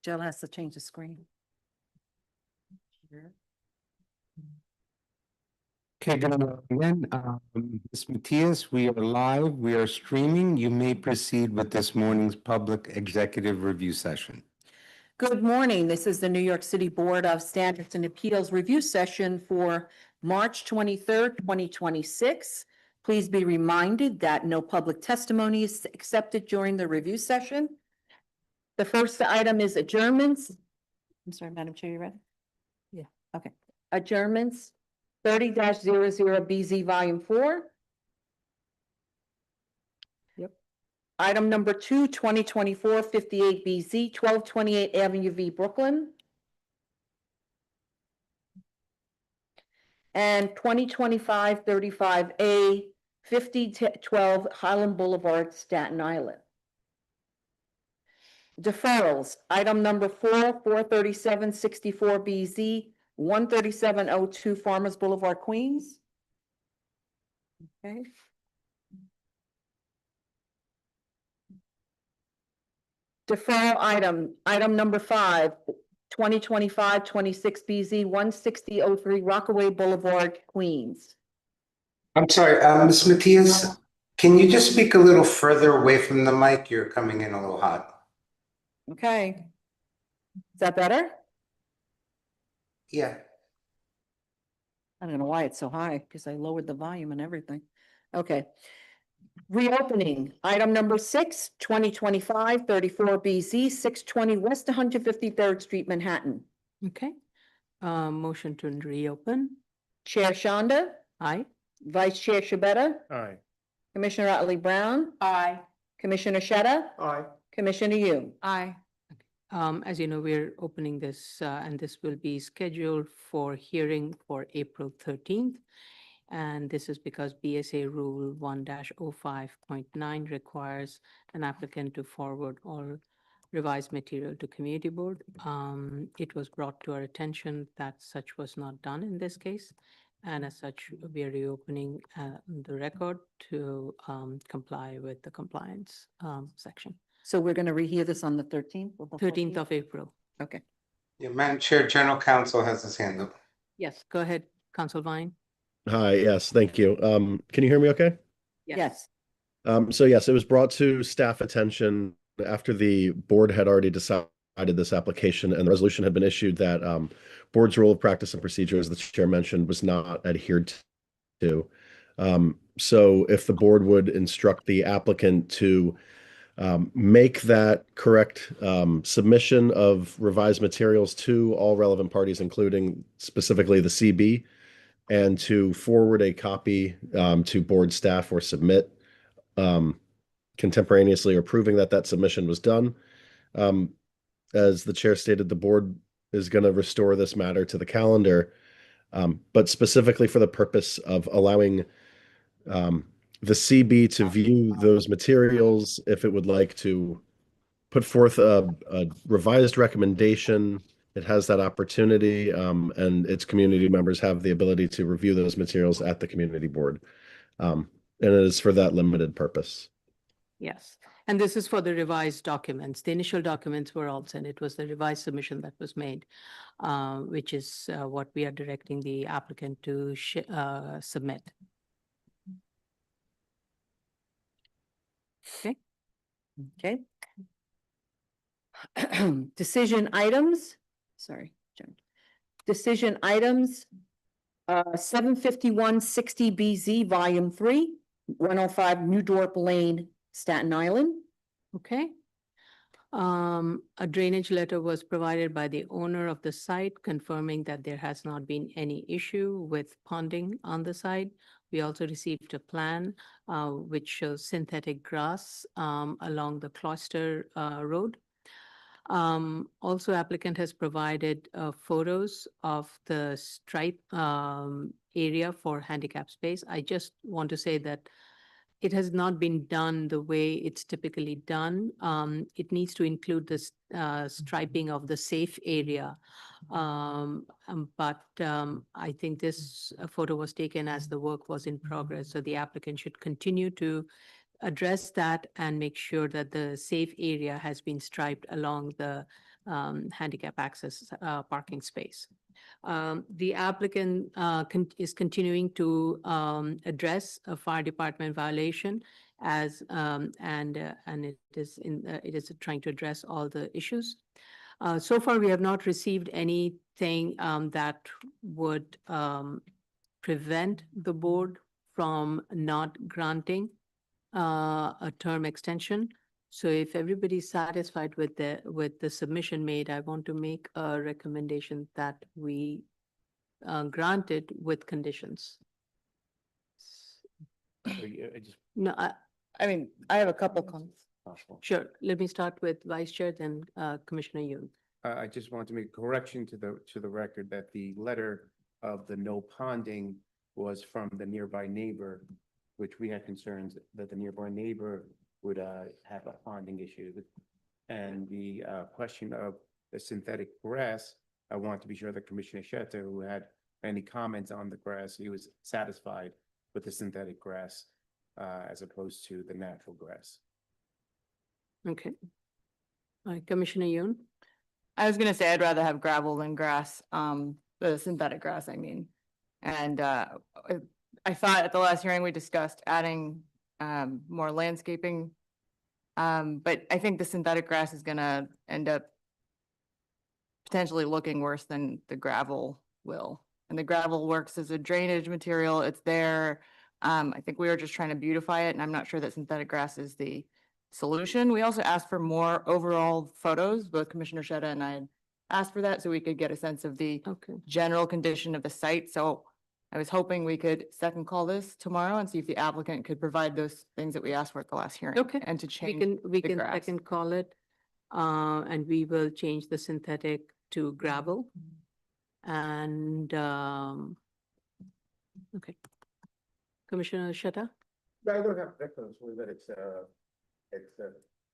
Jill has to change the screen. Okay, good again. Ms. Matias, we are live. We are streaming. You may proceed with this morning's public executive review session. Good morning. This is the New York City Board of Standards and Appeals review session for March 23rd, 2026. Please be reminded that no public testimony is accepted during the review session. The first item is adjournments. I'm sorry, Madam Chair, you ready? Yeah. Okay. Adjournments 30-00BZ Volume 4. Yep. Item number 2, 2024-58BZ, 1228 Avenue V, Brooklyn. And 2025-35A, 5012 Highland Boulevard, Staten Island. Deferrals, item number 4, 437-64BZ, 13702 Farmers Boulevard, Queens. Okay. Deferral item number 5, 2025-26BZ, 16003 Rockaway Boulevard, Queens. I'm sorry, Ms. Matias, can you just speak a little further away from the mic? You're coming in a little hot. Okay. Is that better? Yeah. I don't know why it's so high, because I lowered the volume and everything. Okay. Reopening, item number 6, 2025-34BZ, 620 West 153rd Street, Manhattan. Okay. Motion to reopen. Chair Shonda, Aye. Vice Chair Shabeta, Aye. Commissioner Otley Brown, Aye. Commissioner Shetta, Aye. Commissioner Yu. Aye. As you know, we're opening this, and this will be scheduled for hearing for April 13th. And this is because BSA Rule 1-05.9 requires an applicant to forward all revised material to Community Board. It was brought to our attention that such was not done in this case. And as such, we are reopening the record to comply with the compliance section. So we're going to rehear this on the 13th? or the 13th 14th? of April. Okay. Yeah, Madam Chair, General Counsel has his hand up. Yes, go ahead, Council Vine. Hi, yes, thank you. Can you hear me okay? Yes. So yes, it was brought to staff attention after the board had already decided this application and the resolution had been issued that board's rule of practice and procedure, as the chair mentioned, was not adhered to. So if the board would instruct the applicant to make that correct submission of revised materials to all relevant parties, including specifically the CB, and to forward a copy to board staff or submit contemporaneously or proving that that submission was done. As the chair stated, the board is going to restore this matter to the calendar, but specifically for the purpose of allowing the CB to view those materials if it would like to put forth a revised recommendation. It has that opportunity, and its community members have the ability to review those materials at the community board. And it is for that limited purpose. Yes, and this is for the revised documents. The initial documents were all sent. It was the revised submission that was made, which is what we are directing the applicant to submit. Okay. Okay. Decision items, sorry, Jen. Decision items, 751-60BZ, Volume 3, 105 New Dorp Lane, Staten Island. Okay. A drainage letter was provided by the owner of the site confirming that there has not been any issue with ponding on the site. We also received a plan which shows synthetic grass along the Cloister Road. Also, applicant has provided photos of the stripe area for handicap space. I just want to say that it has not been done the way it's typically done. It needs to include this striping of the safe area. But I think this photo was taken as the work was in progress. So the applicant should continue to address that and make sure that the safe area has been striped along the handicap access parking space. The applicant is continuing to address a fire department violation as and it is trying to address all the issues. So far, we have not received anything that would prevent the board from not granting a term extension. So if everybody's satisfied with the submission made, I want to make a recommendation that we grant it with conditions. No, I mean, I have a couple comments. sure. Let me start with Vice Chair, then Commissioner Yoon. I just want to make a correction to the record that the letter of the no ponding was from the nearby neighbor, which we had concerns that the nearby neighbor would have a ponding issue. And the question of the synthetic grass, I want to be sure that Commissioner Sheta, who had any comments on the grass, he was satisfied with the synthetic grass as opposed to the natural grass. Okay. All right, Commissioner Yoon. I was gonna say I'd rather have gravel than grass, the synthetic grass, I mean. And I thought at the last hearing we discussed adding more landscaping. But I think the synthetic grass is gonna end up potentially looking worse than the gravel will. And the gravel works as a drainage material, it's there. I think we were just trying to beautify it, and I'm not sure that synthetic grass is the solution. We also asked for more overall photos, both Commissioner Sheta and I had asked for that so we could get a sense of the Okay. general condition of the site. So I was hoping we could second call this tomorrow and see if the applicant could provide those things that we asked for at the last hearing. Okay. And to We change. can the grass. second call it, and we will change the synthetic to gravel. And, okay. Commissioner Sheta? I don't have preference whether it's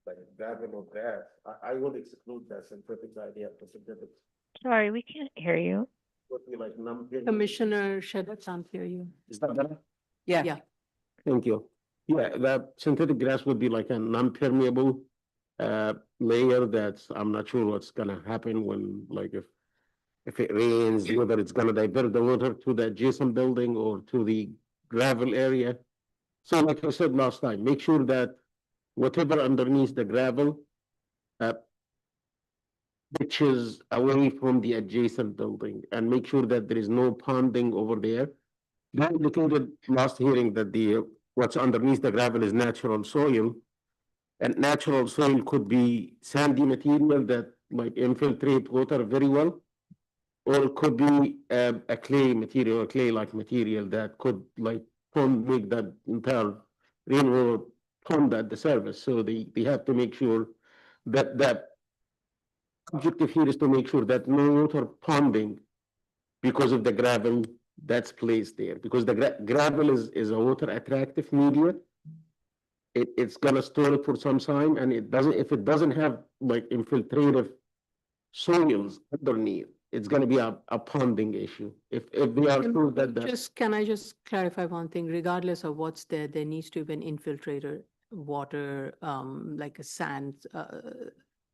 like gravel or grass. I would exclude that synthetic idea for synthetic. Sorry, we can't hear you. Would be like Commissioner Sheta can't hear you. Is that better? Yeah. Thank you. Yeah, that synthetic grass would be like a non-permeable layer that's, I'm not sure what's gonna happen when, like, if it rains, whether it's gonna divert the water to the adjacent building or to the gravel area. So like I said last time, make sure that whatever underneath the gravel pitches away from the adjacent building and make sure that there is no ponding over there. We indicated last hearing that what's underneath the gravel is natural soil. And natural soil could be sandy material that like infiltrate water very well. Or it could be a clay material, a clay-like material that could like make that entire rainwater pond at the surface. So they have to make sure that that objective here is to make sure that no water ponding because of the gravel that's placed there. Because the gravel is a water attractive media. It's gonna store it for some time, and if it doesn't have like infiltrative soils underneath, it's gonna be a ponding issue. If they are sure that Can I just clarify one thing? Regardless of what's there, there needs to be an infiltrator water, like a sand,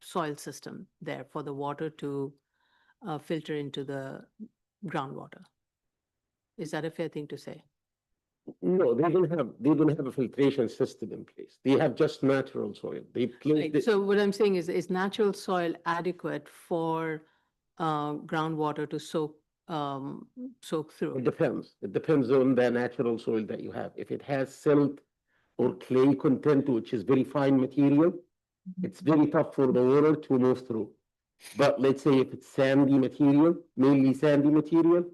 soil system there for the water to filter into the groundwater. Is that a fair thing to say? no, they don't have a filtration system in place. They have just natural soil. They place Right. So what I'm saying is natural soil adequate for groundwater to soak through? It depends. It depends on the natural soil that you have. If it has silt or clay content, which is very fine material, it's very tough for the water to move through. But let's say if it's sandy material, mainly sandy material,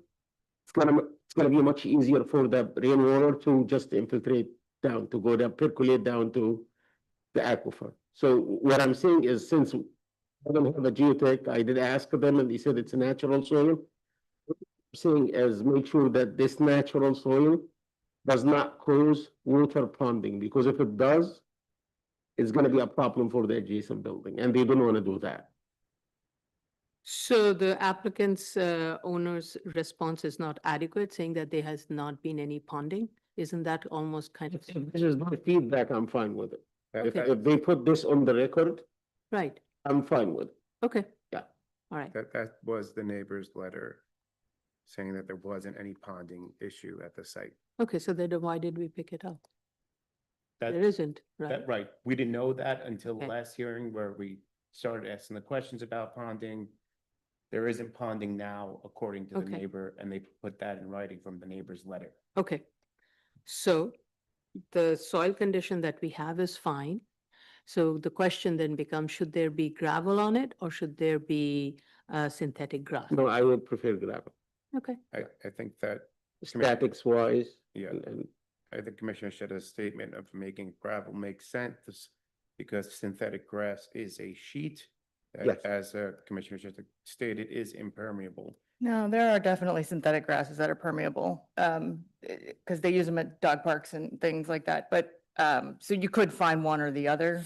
it's gonna be much easier for the rainwater to just infiltrate down, to go down, percolate down to the aquifer. So what I'm saying is, since I don't have a geotech, I did ask them and they said it's a natural soil. What I'm saying is make sure that this natural soil does not cause water ponding, because if it does, it's gonna be a problem for the adjacent building, and they don't wanna do that. So the applicant's owner's response is not adequate, saying that there has not been any ponding? Isn't that almost kind of, If this is my feedback, I'm fine with it. Okay. If they put this on the record, right? I'm fine with it. Okay. Yeah. All right. That was the neighbor's letter saying that there wasn't any ponding issue at the site. Okay, so then why did we pick it up? That, There isn't, right? that, right. We didn't know that until the Okay. last hearing where we started asking the questions about ponding. There isn't ponding now, according to the Okay. neighbor, and they put that in writing from the neighbor's letter. Okay. So the soil condition that we have is fine. So the question then becomes, should there be gravel on it or should there be synthetic grass? No, I would prefer gravel, Okay, I think that, statics wise. Yeah. And I think Commissioner Shedda's statement of making gravel makes sense because synthetic grass is a sheet that, Yes. as Commissioner Shedda stated, is impermeable. No, there are definitely synthetic grasses that are permeable, because they use them at dog parks and things like that, but, so you could find one or the other.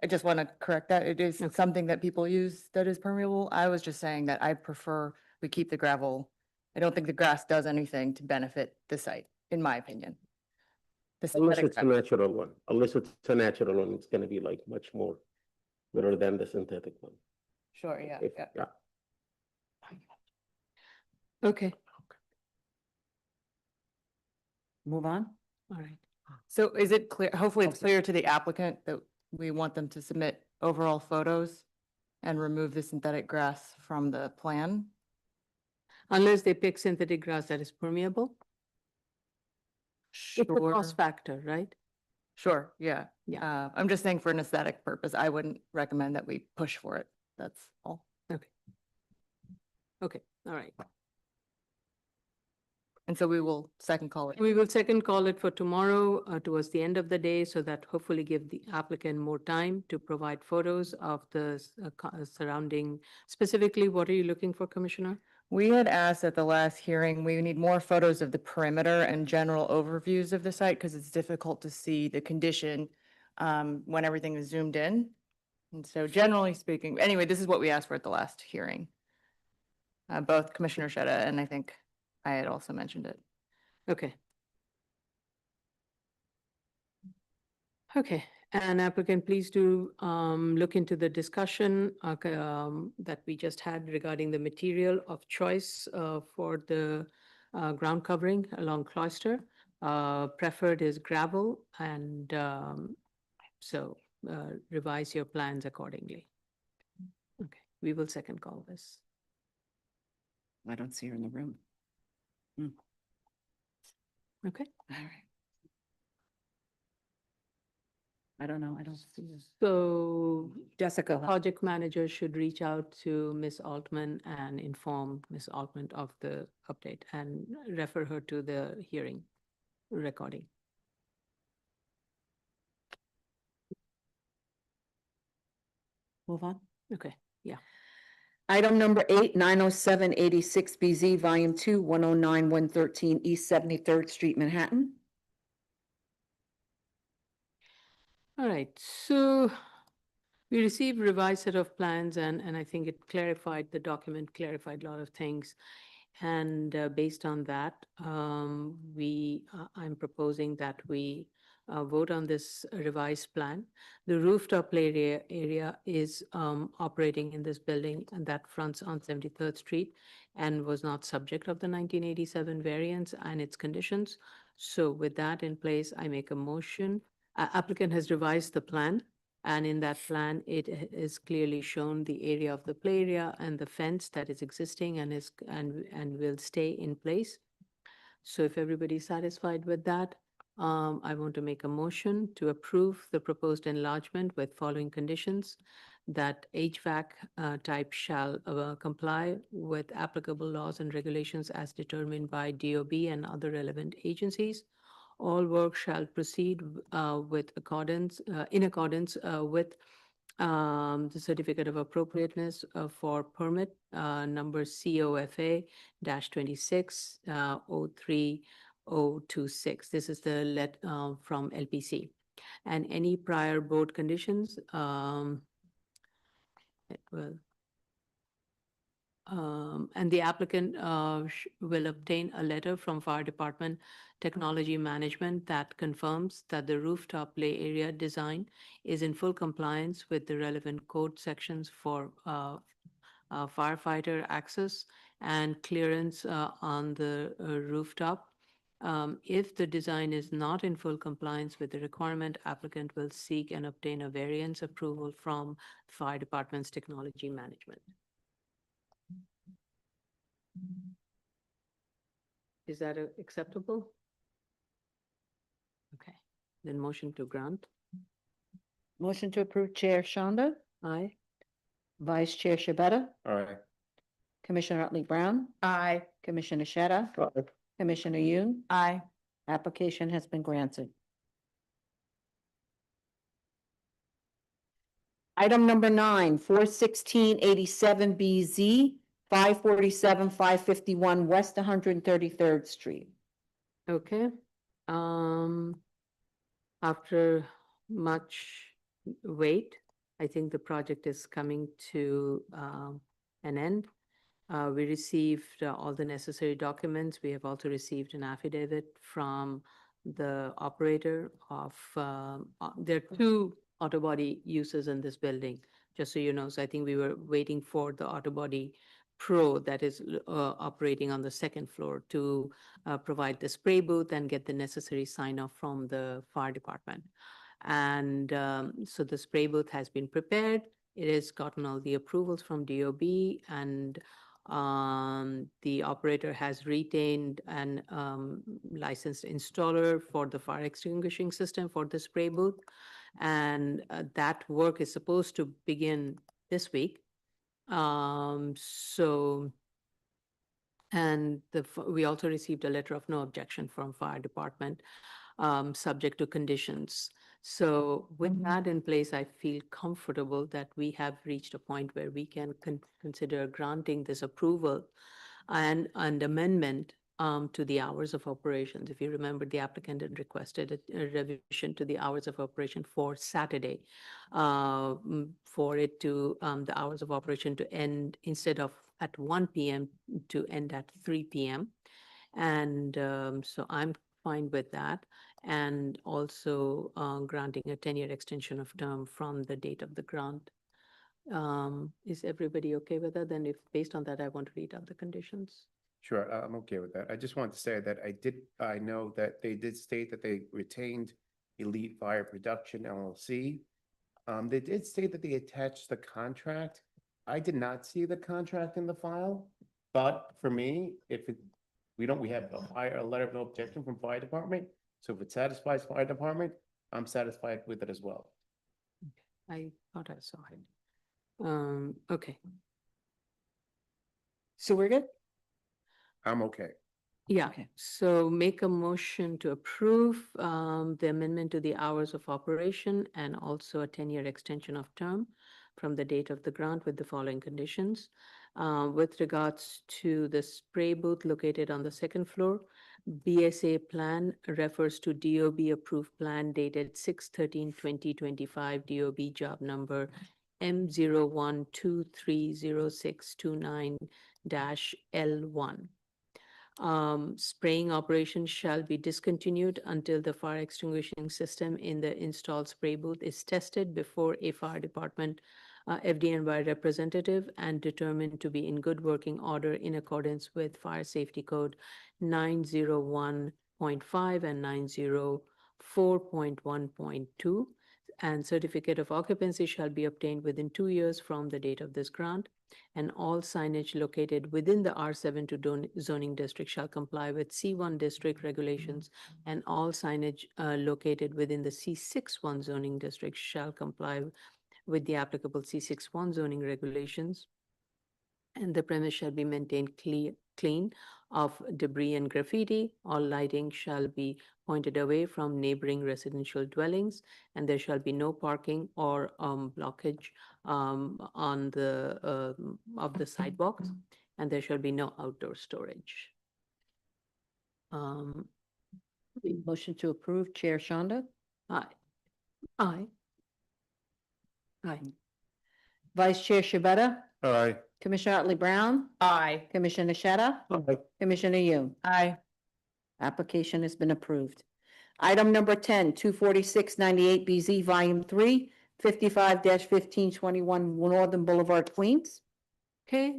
I just want to correct that. It is Okay. something that people use that is permeable. I was just saying that I prefer we keep the gravel. I don't think the grass does anything to benefit the site, in my opinion. The unless synthetic it's a grass- natural one, it's gonna be like much more better than the synthetic one. Sure, yeah, If- yeah. Yeah, okay, Move on. all right. So is it clear, hopefully it's clear to the applicant that we want them to submit overall photos and remove the synthetic grass from the plan? Unless they pick synthetic grass that is permeable. It's a cost Sure. factor, right? Sure, yeah. Yeah. I'm just saying for an aesthetic purpose, I wouldn't recommend that we push for it. That's all. Okay, all right. And so we will second call it. We will second call it for tomorrow towards the end of the day so that hopefully give the applicant more time to provide photos of the surrounding. Specifically, what are you looking for, Commissioner? We had asked at the last hearing, we need more photos of the perimeter and general overviews of the site because it's difficult to see the condition when everything is zoomed in. And so generally speaking, anyway, this is what we asked for at the last hearing. Both Commissioner Shedda and I think I had also mentioned it. Okay. Okay, and applicant, please do look into the discussion that we just had regarding the material of choice for the ground covering along Cloister. Preferred is gravel and so revise your plans accordingly. Okay, we will second call this. I don't see her in the room. Okay, All right. I don't know. I don't see her. so Jessica. project manager should reach out to Ms. Altman and inform Ms. Altman of the update and refer her to the hearing recording. Move on. Okay, yeah. Item number 8, 907 86 BZ, Volume 2, 109 113 East 73rd Street, Manhattan. All right, so we received revised set of plans and I think it clarified, the document clarified a lot of things. And based on that, I'm proposing that we vote on this revised plan. The rooftop play area is operating in this building and that fronts on 73rd Street and was not subject of the 1987 variance and its conditions. So with that in place, I make a motion. Applicant has revised the plan. And in that plan, it is clearly shown the area of the play area and the fence that is existing and will stay in place. So if everybody's satisfied with that, I want to make a motion to approve the proposed enlargement with following conditions: that HVAC type shall comply with applicable laws and regulations as determined by DOB and other relevant agencies. All work shall proceed with accordance, in accordance with the certificate of appropriateness for permit number COFA -26 03026. This is the from LPC. And any prior board conditions and the applicant will obtain a letter from Fire Department Technology Management that confirms that the rooftop play area design is in full compliance with the relevant code sections for firefighter access and clearance on the rooftop. If the design is not in full compliance with the requirement, applicant will seek and obtain a variance approval from Fire Department's Technology Management. Is that acceptable? Okay, then motion to grant. Motion to approve, Chair Shonda, Aye. Vice Chair Shabeta, All right. Commissioner Otley Brown, Aye. Commissioner Sheta, Commissioner Yoon. Aye. Application has been granted. Item number 9, 41687 BZ, 547, 551 West 133rd Street. Okay. After much wait, I think the project is coming to an end. We received all the necessary documents. We have also received an affidavit from the operator of, there are 2 auto body uses in this building, just so you know. So I think we were waiting for the auto body pro that is operating on the 2nd floor to provide the spray booth and get the necessary sign off from the fire department. And so the spray booth has been prepared. It has gotten all the approvals from DOB, and the operator has retained an licensed installer for the fire extinguishing system for the spray booth. And that work is supposed to begin this week. And we also received a letter of no objection from fire department, subject to conditions. So with that in place, I feel comfortable that we have reached a point where we can consider granting this approval and amendment to the hours of operations. If you remember, the applicant had requested a revision to the hours of operation for Saturday, for it to, the hours of operation to end instead of at 1 p.m. to end at 3 p.m. And so I'm fine with that. And also granting a 10-year extension of term from the date of the grant. Is everybody okay with that? Then if based on that, I want to read out the conditions. Sure, I'm okay with that. I just wanted to say that I know that they did state that they retained Elite Fire Production LLC. They did state that they attached the contract. I did not see the contract in the file, but for me, we have a letter of no objection from fire department. So if it satisfies fire department, I'm satisfied with it as well. I thought I saw it. Okay. So we're good? I'm okay. Yeah, Okay. so make a motion to approve the amendment to the hours of operation and also a 10-year extension of term from the date of the grant with the following conditions. With regards to the spray booth located on the 2nd floor, BSA plan refers to DOB approved plan dated 6/13/2025, DOB job number M01230629-L1. Spraying operation shall be discontinued until the fire extinguishing system in the installed spray booth is tested before a fire department FDNY representative and determined to be in good working order in accordance with Fire Safety Code 901.5 and 904.1.2. And certificate of occupancy shall be obtained within 2 years from the date of this grant. And all signage located within the R7 zoning district shall comply with C1 district regulations, and all signage located within the C61 zoning district shall comply with the applicable C61 zoning regulations. And the premise shall be maintained clean of debris and graffiti. All lighting shall be pointed away from neighboring residential dwellings, and there shall be no parking or blockage on the of the sidewalks, and there shall be no outdoor storage. Motion to approve, Chair Shonda. Aye. Aye. Aye. Vice Chair Shabeta, All right. Commissioner Otley Brown, Aye. Commissioner Sheta, Commissioner Yoon. Aye. Application has been approved. Item number 10, 24698 BZ, Volume 3, 55-1521 Northern Boulevard, Queens. Okay,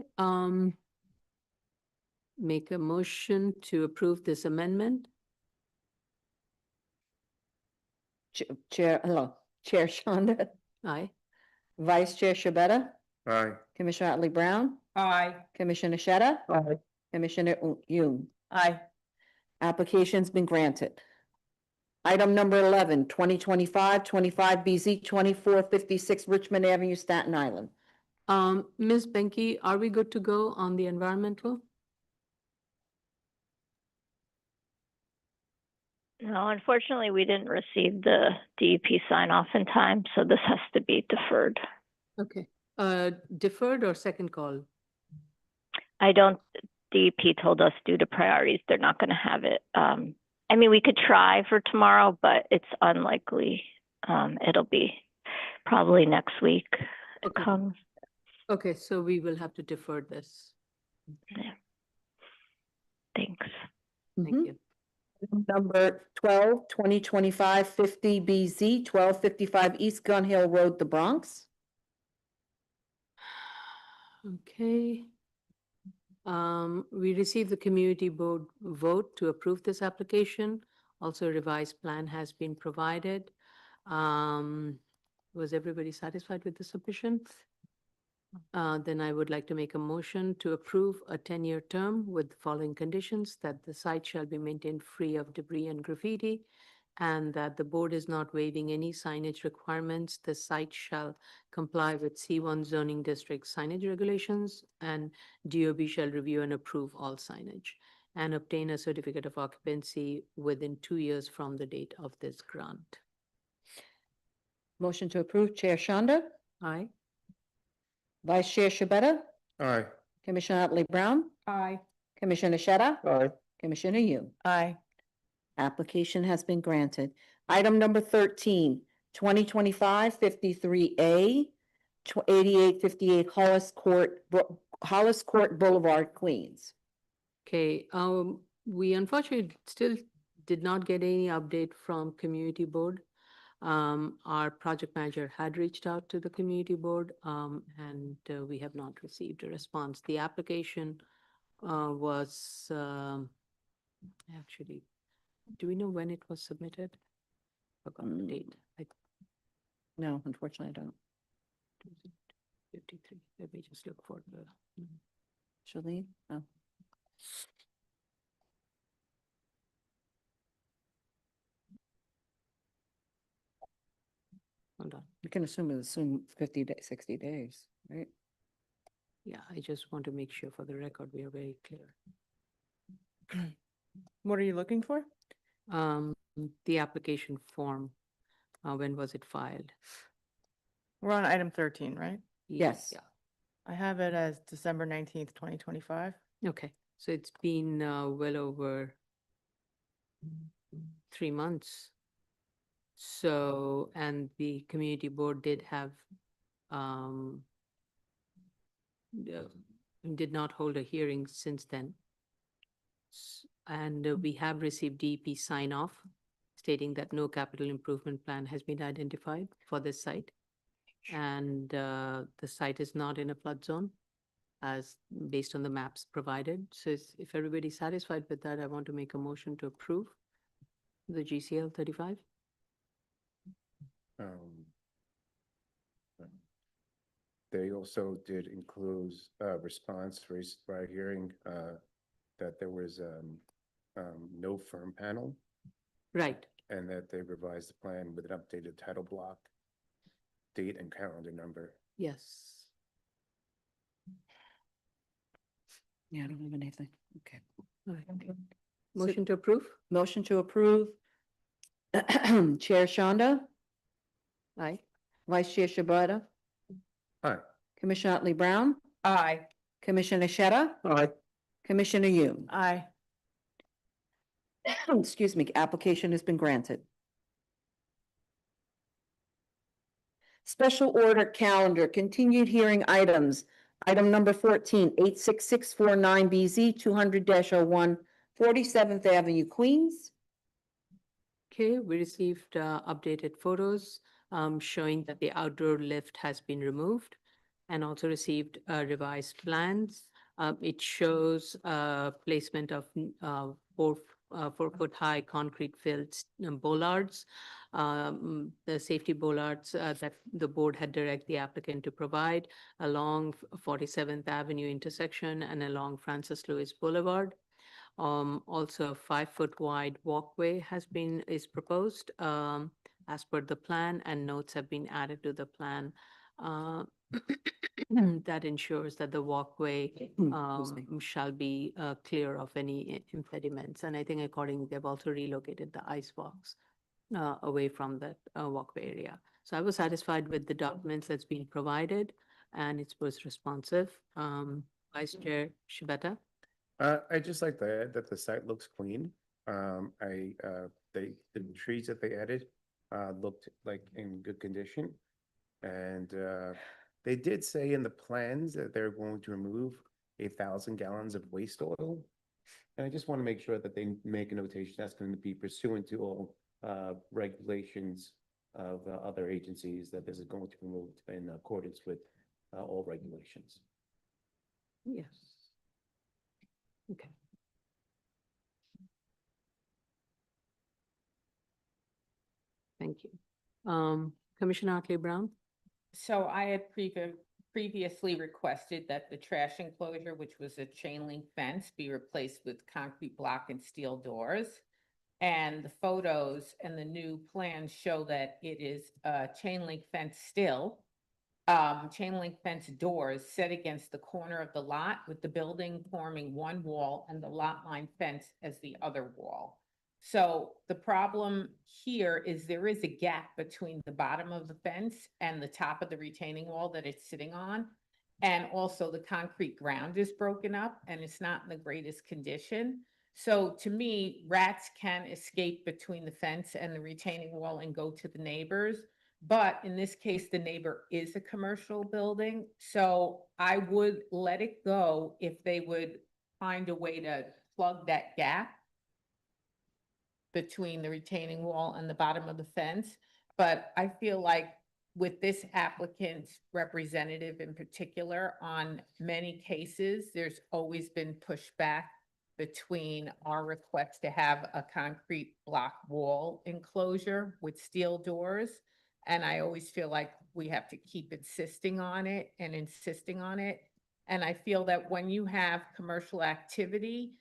make a motion to approve this amendment. Chair, hello, Chair Shonda, Aye. Vice Chair Shabeta, Aye. Commissioner Otley Brown, Aye. Commissioner Sheta, Aye. Commissioner Yoon. Aye. Application's been granted. Item number 11, 2025 BZ 2456 Richmond Avenue, Staten Island. Ms. Benke, are we good to go on the environmental? No, unfortunately, we didn't receive the DEP sign off in time, so this has to be deferred. Okay, deferred or second call? DEP told us due to priorities, they're not going to have it. I mean, we could try for tomorrow, but it's unlikely. It'll be probably next week it Okay. comes. Okay, so we will have to defer this. Thanks. Thank Mhm. you. Number 12, 2025 50 BZ 1255 East Gun Hill Road, the Bronx. Okay. We received the community board vote to approve this application. Also, a revised plan has been provided. Was everybody satisfied with the submission? Then I would like to make a motion to approve a 10-year term with the following conditions: that the site shall be maintained free of debris and graffiti, and that the board is not waiving any signage requirements. The site shall comply with C1 zoning district signage regulations, and DOB shall review and approve all signage and obtain a certificate of occupancy within 2 years from the date of this grant. Motion to approve, Chair Shonda, Aye. Vice Chair Shabeta, Aye. Commissioner Otley Brown, Aye. Commissioner Sheta, Aye. Commissioner Yoon. Aye. Application has been granted. Item number 13, 2025 53A 8858 Hollis Court Boulevard, Queens. Okay, we unfortunately still did not get any update from community board. Our project manager had reached out to the community board, and we have not received a response. The application was actually, do we know when it was submitted? Forgot the date. No, unfortunately, I don't. 53. Let me just look for the. Shalene? Oh. Hold on. You can assume 50 days, 60 days, right? Yeah, I just want to make sure for the record we are very clear. What are you looking for? The application form, when was it filed? We're on item 13, right? Yes. Yeah. I have it as December 19th, 2025. Okay, so it's been well over 3 months. So, and the community board did have, did not hold a hearing since then. And we have received DEP sign off stating that no capital improvement plan has been identified for this site. And the site is not in a flood zone as based on the maps provided. So if everybody's satisfied with that, I want to make a motion to approve the GCL 35. They also did include a response raised by hearing that there was no firm panel Right. and that they revised the plan with an updated title block, date and calendar number. Yes. Yeah, I don't have anything. Okay. All right. Motion to approve? Motion to approve. Chair Shonda, Aye. Vice Chair Shabeta, Aye. Commissioner Otley Brown, Aye. Commissioner Sheta, Aye. Commissioner Yoon. Aye. Excuse me, application has been granted. Special order calendar, continued hearing items. Item number 14, 86649 BZ 200-01, 47th Avenue, Queens. Okay, we received updated photos showing that the outdoor lift has been removed and also received revised plans. It shows placement of 4-foot-high concrete filled bollards. The safety bollards that the board had directed the applicant to provide along 47th Avenue intersection and along Francis Lewis Boulevard. Also, a 5-foot wide walkway is proposed as per the plan, and notes have been added to the plan that ensures that the walkway shall be clear of any impediments. And I think accordingly, they've also relocated the ice box away from that walkway area. So I was satisfied with the documents that's been provided, and it was responsive. Vice Chair Shibata? I just like to add that the site looks clean. The trees that they added, looked like in good condition. And, they did say in the plans that they're going to remove 1,000 gallons of waste oil. And I just want to make sure that they make a notation that's going to be pursuant to all, regulations of, other agencies, that this is going to be removed in accordance with, all regulations. Yes. Okay. Thank you. Commissioner Otley Brown? So I had previously requested that the trash enclosure, which was a chain link fence, be replaced with concrete block and steel doors. And the photos and the new plans show that it is a chain link fence still. Chain link fence doors set against the corner of the lot, with the building forming one wall and the lot line fence as the other wall. So the problem here is there is a gap between the bottom of the fence and the top of the retaining wall that it's sitting on. And also the concrete ground is broken up and it's not in the greatest condition. So to me, rats can escape between the fence and the retaining wall and go to the neighbors. But in this case, the neighbor is a commercial building. So I would let it go if they would find a way to plug that gap between the retaining wall and the bottom of the fence. But I feel like with this applicant's representative in particular, on many cases, there's always been pushback between our request to have a concrete block wall enclosure with steel doors. And I always feel like we have to keep insisting on it and insisting on it. And I feel that when you have commercial activity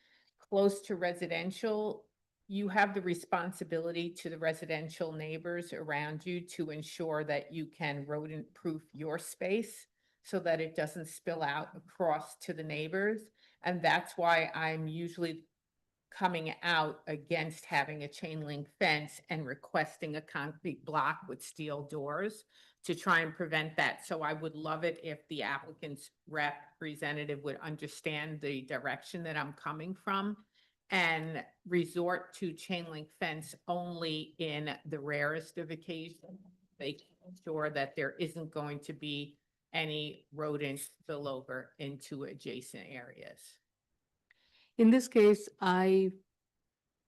close to residential, you have the responsibility to the residential neighbors around you to ensure that you can rodent-proof your space so that it doesn't spill out across to the neighbors. And that's why I'm usually coming out against having a chain link fence and requesting a concrete block with steel doors to try and prevent that. So I would love it if the applicant's representative would understand the direction that I'm coming from and resort to chain link fence only in the rarest of occasions. They can ensure that there isn't going to be any rodent spillover into adjacent areas. In this case, I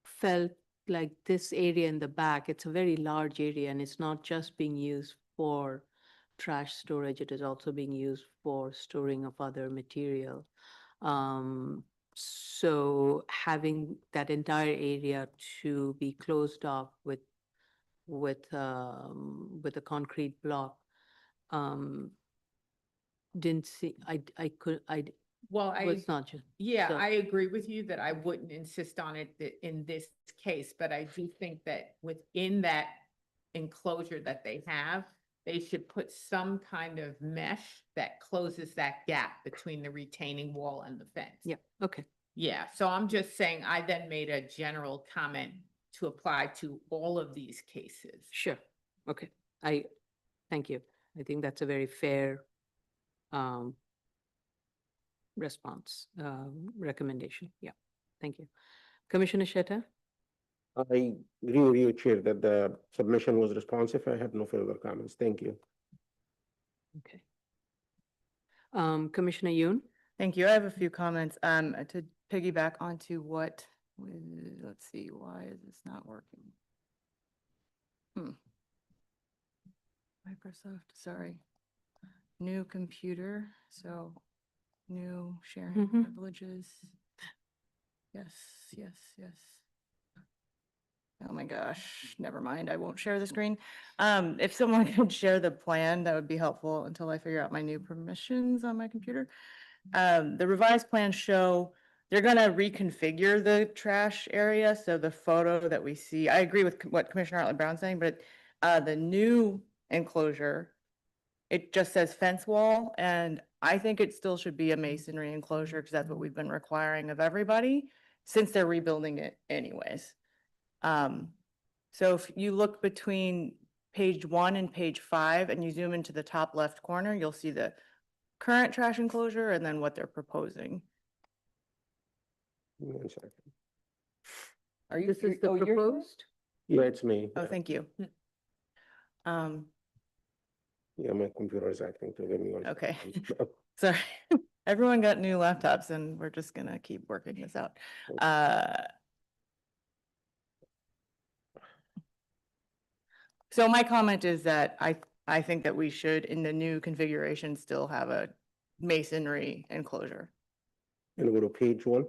felt like this area in the back, it's a very large area and it's not just being used for trash storage, it is also being used for storing of other material. So having that entire area to be closed off with a concrete block, didn't see, Well, I was not just. Yeah, So- I agree with you that I wouldn't insist on it in this case, but I do think that within that enclosure that they have, they should put some kind of mesh that closes that gap between the retaining wall and the fence. Yeah, okay. Yeah, so I'm just saying, I then made a general comment to apply to all of these cases. Sure, okay. Thank you. I think that's a very fair response, recommendation. Yeah, thank you. Commissioner Sheta? I agree with you, Chair, that the submission was responsive. I have no further comments. Thank you. Okay. Commissioner Yoon? Thank you. I have a few comments, to piggyback onto what, let's see, why is this not working? Microsoft, sorry. new computer, so new sharing Mhm. privileges. Yes, yes, yes. Oh my gosh, never mind, I won't share the screen. If someone could share the plan, that would be helpful until I figure out my new permissions on my computer. The revised plans show they're gonna reconfigure the trash area, so the photo that we see, I agree with what Commissioner Hartland Brown's saying, but the new enclosure, it just says fence wall, and I think it still should be a masonry enclosure, because that's what we've been requiring of everybody since they're rebuilding it anyways. So if you look between page 1 and page 5 and you zoom into the top left corner, you'll see the current trash enclosure and then what they're proposing. 1 second. Are you? This is the oh, you're- proposed? Yeah, it's me. Oh, thank you. Yeah, my computer is acting too. Give me 1 Okay. second. Sorry, everyone got new laptops and we're just gonna keep working this out. So my comment is that I think that we should, in the new configuration, still have a masonry enclosure. And go to page 1.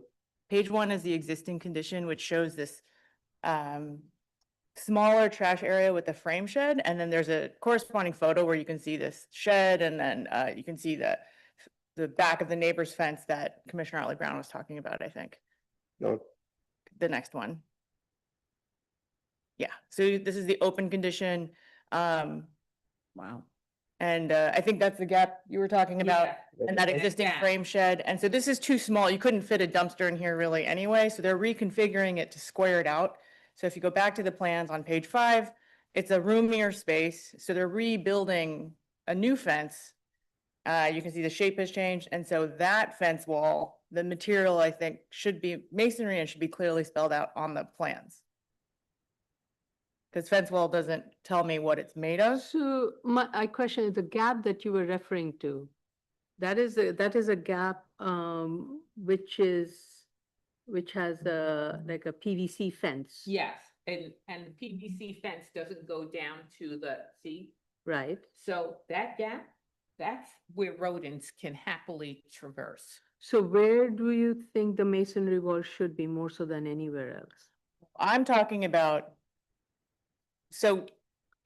Page 1 is the existing condition, which shows this smaller trash area with the frame shed, and then there's a corresponding photo where you can see this shed, and then you can see the back of the neighbor's fence that Commissioner Otley Brown was talking about, I think. No, The next one. Yeah, so this is the open condition. Wow. And I think that's the gap you were talking about, and that Yeah. existing Yeah. frame shed. And so this is too small. You couldn't fit a dumpster in here really anyway, so they're reconfiguring it to square it out. So if you go back to the plans on page 5, it's a roomier space, so they're rebuilding a new fence. You can see the shape has changed, and so that fence wall, the material, I think, should be masonry and should be clearly spelled out on the plans. Because fence wall doesn't tell me what it's made of. So I question is the gap that you were referring to, that is a gap, which has like a PVC fence. Yes, and the PVC fence doesn't go down to the, see? Right? So that gap, that's where rodents can happily traverse. So where do you think the masonry wall should be more so than anywhere else? I'm talking about, so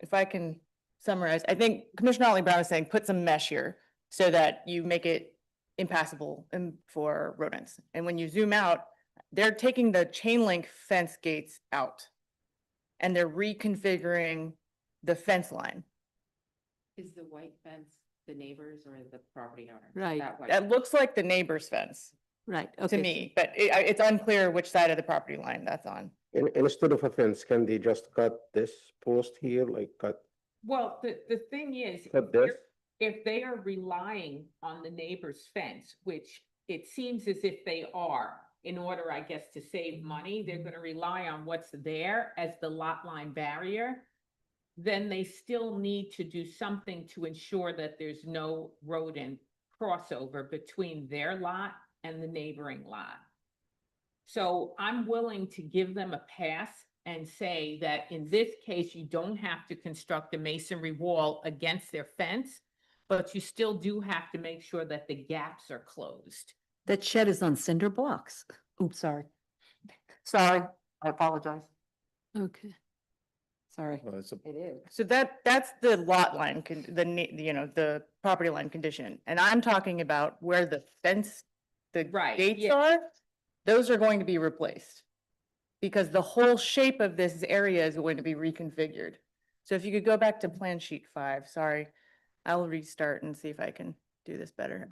if I can summarize, I think Commissioner Otley Brown is saying, put some mesh here so that you make it impassable for rodents. And when you zoom out, they're taking the chain link fence gates out and they're reconfiguring the fence line. Is the white fence the neighbors or the property owner? Right. That white That looks like the neighbor's fence Right, to okay. me, but it's unclear which side of the property line that's on. instead of a fence, can they just cut this post here, like cut Well, the thing is, this? if they are relying on the neighbor's fence, which it seems as if they are, in order, I guess, to save money, they're gonna rely on what's there as the lot line barrier, then they still need to do something to ensure that there's no rodent crossover between their lot and the neighboring lot. So I'm willing to give them a pass and say that in this case, you don't have to construct a masonry wall against their fence, but you still do have to make sure that the gaps are closed. That shed is on cinder blocks. Oops, sorry. Sorry, I apologize. Okay. Sorry. Well, it's a- It is. So that's the lot line, the property line condition. And I'm talking about where the fence, the Right, gates yeah. are, those are going to be replaced. Because the whole shape of this area is going to be reconfigured. So if you could go back to plan sheet 5, sorry, I'll restart and see if I can do this better.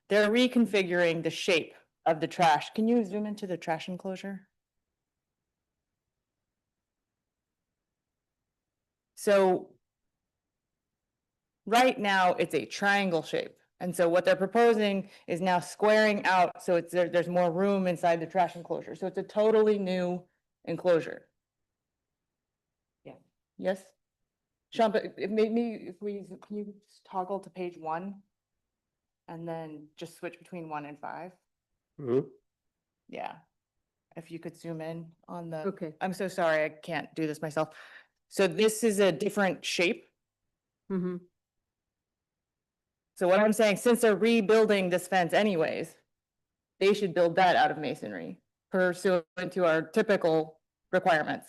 They're reconfiguring the shape of the trash. Can you zoom into the trash enclosure? So right now, it's a triangle shape. And so what they're proposing is now squaring out, so there's more room inside the trash enclosure. So it's a totally new enclosure. Yeah. Yes? Sean, but can you just toggle to page 1? And then just switch between 1 and 5? Mhm. Yeah. If you could zoom in on the. Okay. I'm so sorry, I can't do this myself. So this is a different shape. Mm-hmm. So what I'm saying, since they're rebuilding this fence anyways, they should build that out of masonry pursuant to our typical requirements.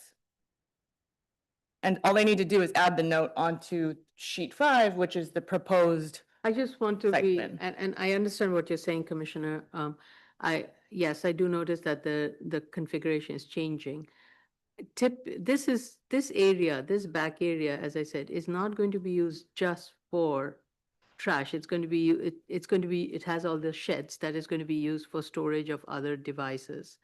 And all they need to do is add the note onto sheet 5, which is the proposed. I just want to Site be, plan. and I understand what you're saying, Commissioner. Yes, I do notice that the configuration is changing. This area, this back area, as I said, is not going to be used just for trash. It's going to be, it has all the sheds that is going to be used for storage of other devices.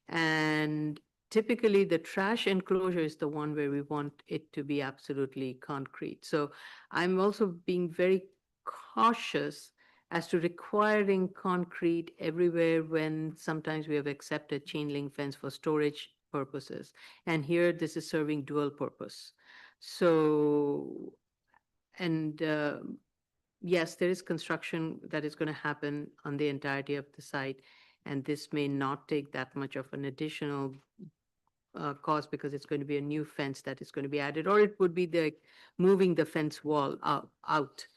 And typically the trash enclosure is the one where we want it to be absolutely concrete. So I'm also being very cautious as to requiring concrete everywhere when sometimes we have accepted chain link fence for storage purposes. And here this is serving dual purpose. So, and yes, there is construction that is going to happen on the entirety of the site. And this may not take that much of an additional cost because it's going to be a new fence that is going to be added, or it would be the moving the fence wall out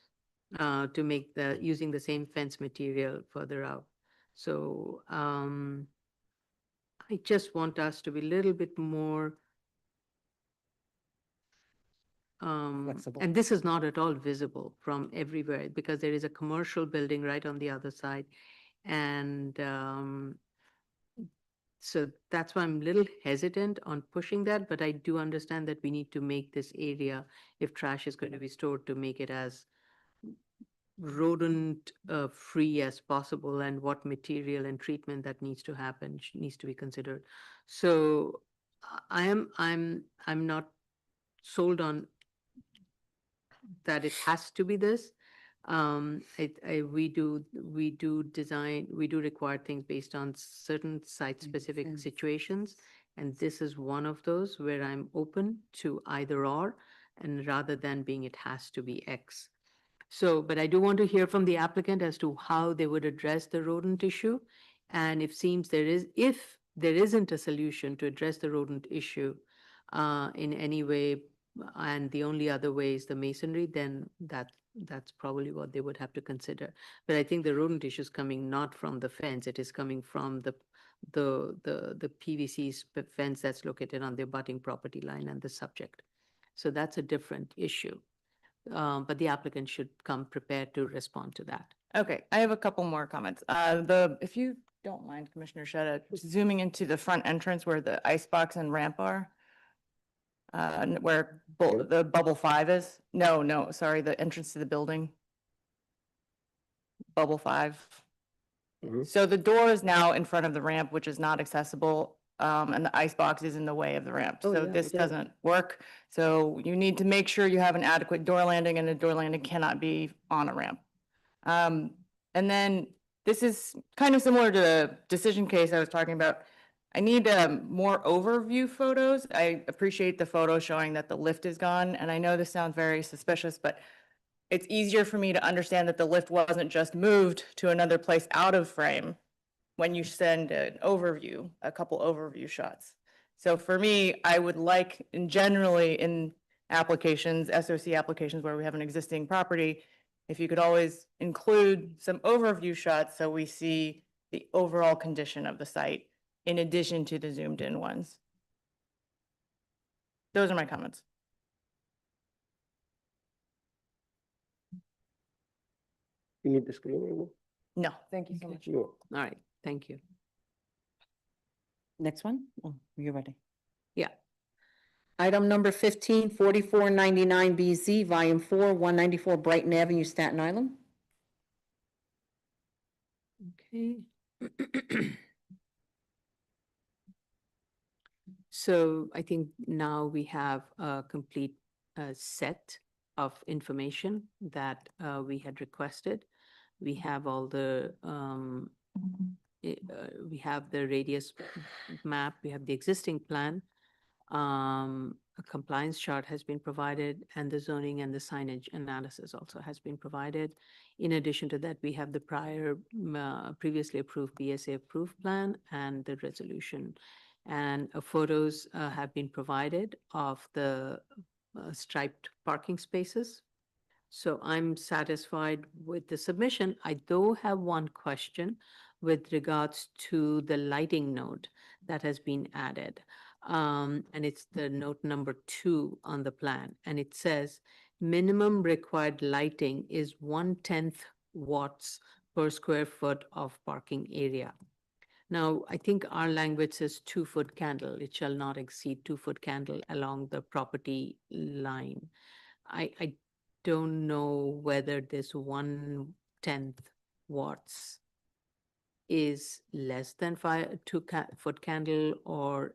to make using the same fence material further out. So I just want us to be a little bit more Flexible. and this is not at all visible from everywhere because there is a commercial building right on the other side. And so that's why I'm a little hesitant on pushing that, but I do understand that we need to make this area, if trash is going to be stored, to make it as rodent free as possible, and what material and treatment that needs to happen needs to be considered. So I'm not sold on that it has to be this. We do require things based on certain site-specific sense. situations, and this is one of those where I'm open to either or, and rather than being it has to be X. So, but I do want to hear from the applicant as to how they would address the rodent issue, and if there isn't a solution to address the rodent issue in any way, and the only other way is the masonry, then that's probably what they would have to consider. But I think the rodent issue is coming not from the fence, it is coming from the PVC fence that's located on the abutting property line and the subject. So that's a different issue. But the applicant should come prepared to respond to that. Okay, I have a couple more comments. If you don't mind, Commissioner Sheta, zooming into the front entrance where the icebox and ramp are. Where the bubble 5 is. No, sorry, the entrance to the building. Bubble 5. Mhm. So the door is now in front of the ramp, which is not accessible, and the icebox is in the way of the ramp. Oh, So yeah, this it is. doesn't work. So you need to make sure you have an adequate door landing, and a door landing cannot be on a ramp. And then this is kind of similar to the decision case I was talking about. I need more overview photos. I appreciate the photo showing that the lift is gone, and I know this sounds very suspicious, but it's easier for me to understand that the lift wasn't just moved to another place out of frame when you send an overview, a couple overview shots. So for me, I would like, and generally in applications, SOC applications where we have an existing property, if you could always include some overview shots so we see the overall condition of the site in addition to the zoomed in ones. Those are my comments. You need the screen anymore? No, thank you so much. No. All right, thank you. Next one? Oh, you're ready. Yeah. Item number 15, 4499 BZ, Volume 4, 194 Brighton Avenue, Staten Island. Okay. So I think now we have a complete set of information that we had requested. We have all the, we have the radius map, we have the existing plan. A compliance chart has been provided, and the zoning and the signage analysis also has been provided. In addition to that, we have the previously approved BSA approved plan and the resolution. And photos have been provided of the striped parking spaces. So I'm satisfied with the submission. I do have one question with regards to the lighting note that has been added. And it's the note number 2 on the plan, and it says minimum required lighting is 1/10 watts per square foot of parking area. Now, I think our language says 2-foot candle. It shall not exceed 2-foot candle along the property line. I don't know whether this 1/10 watts is less than 2-foot candle or,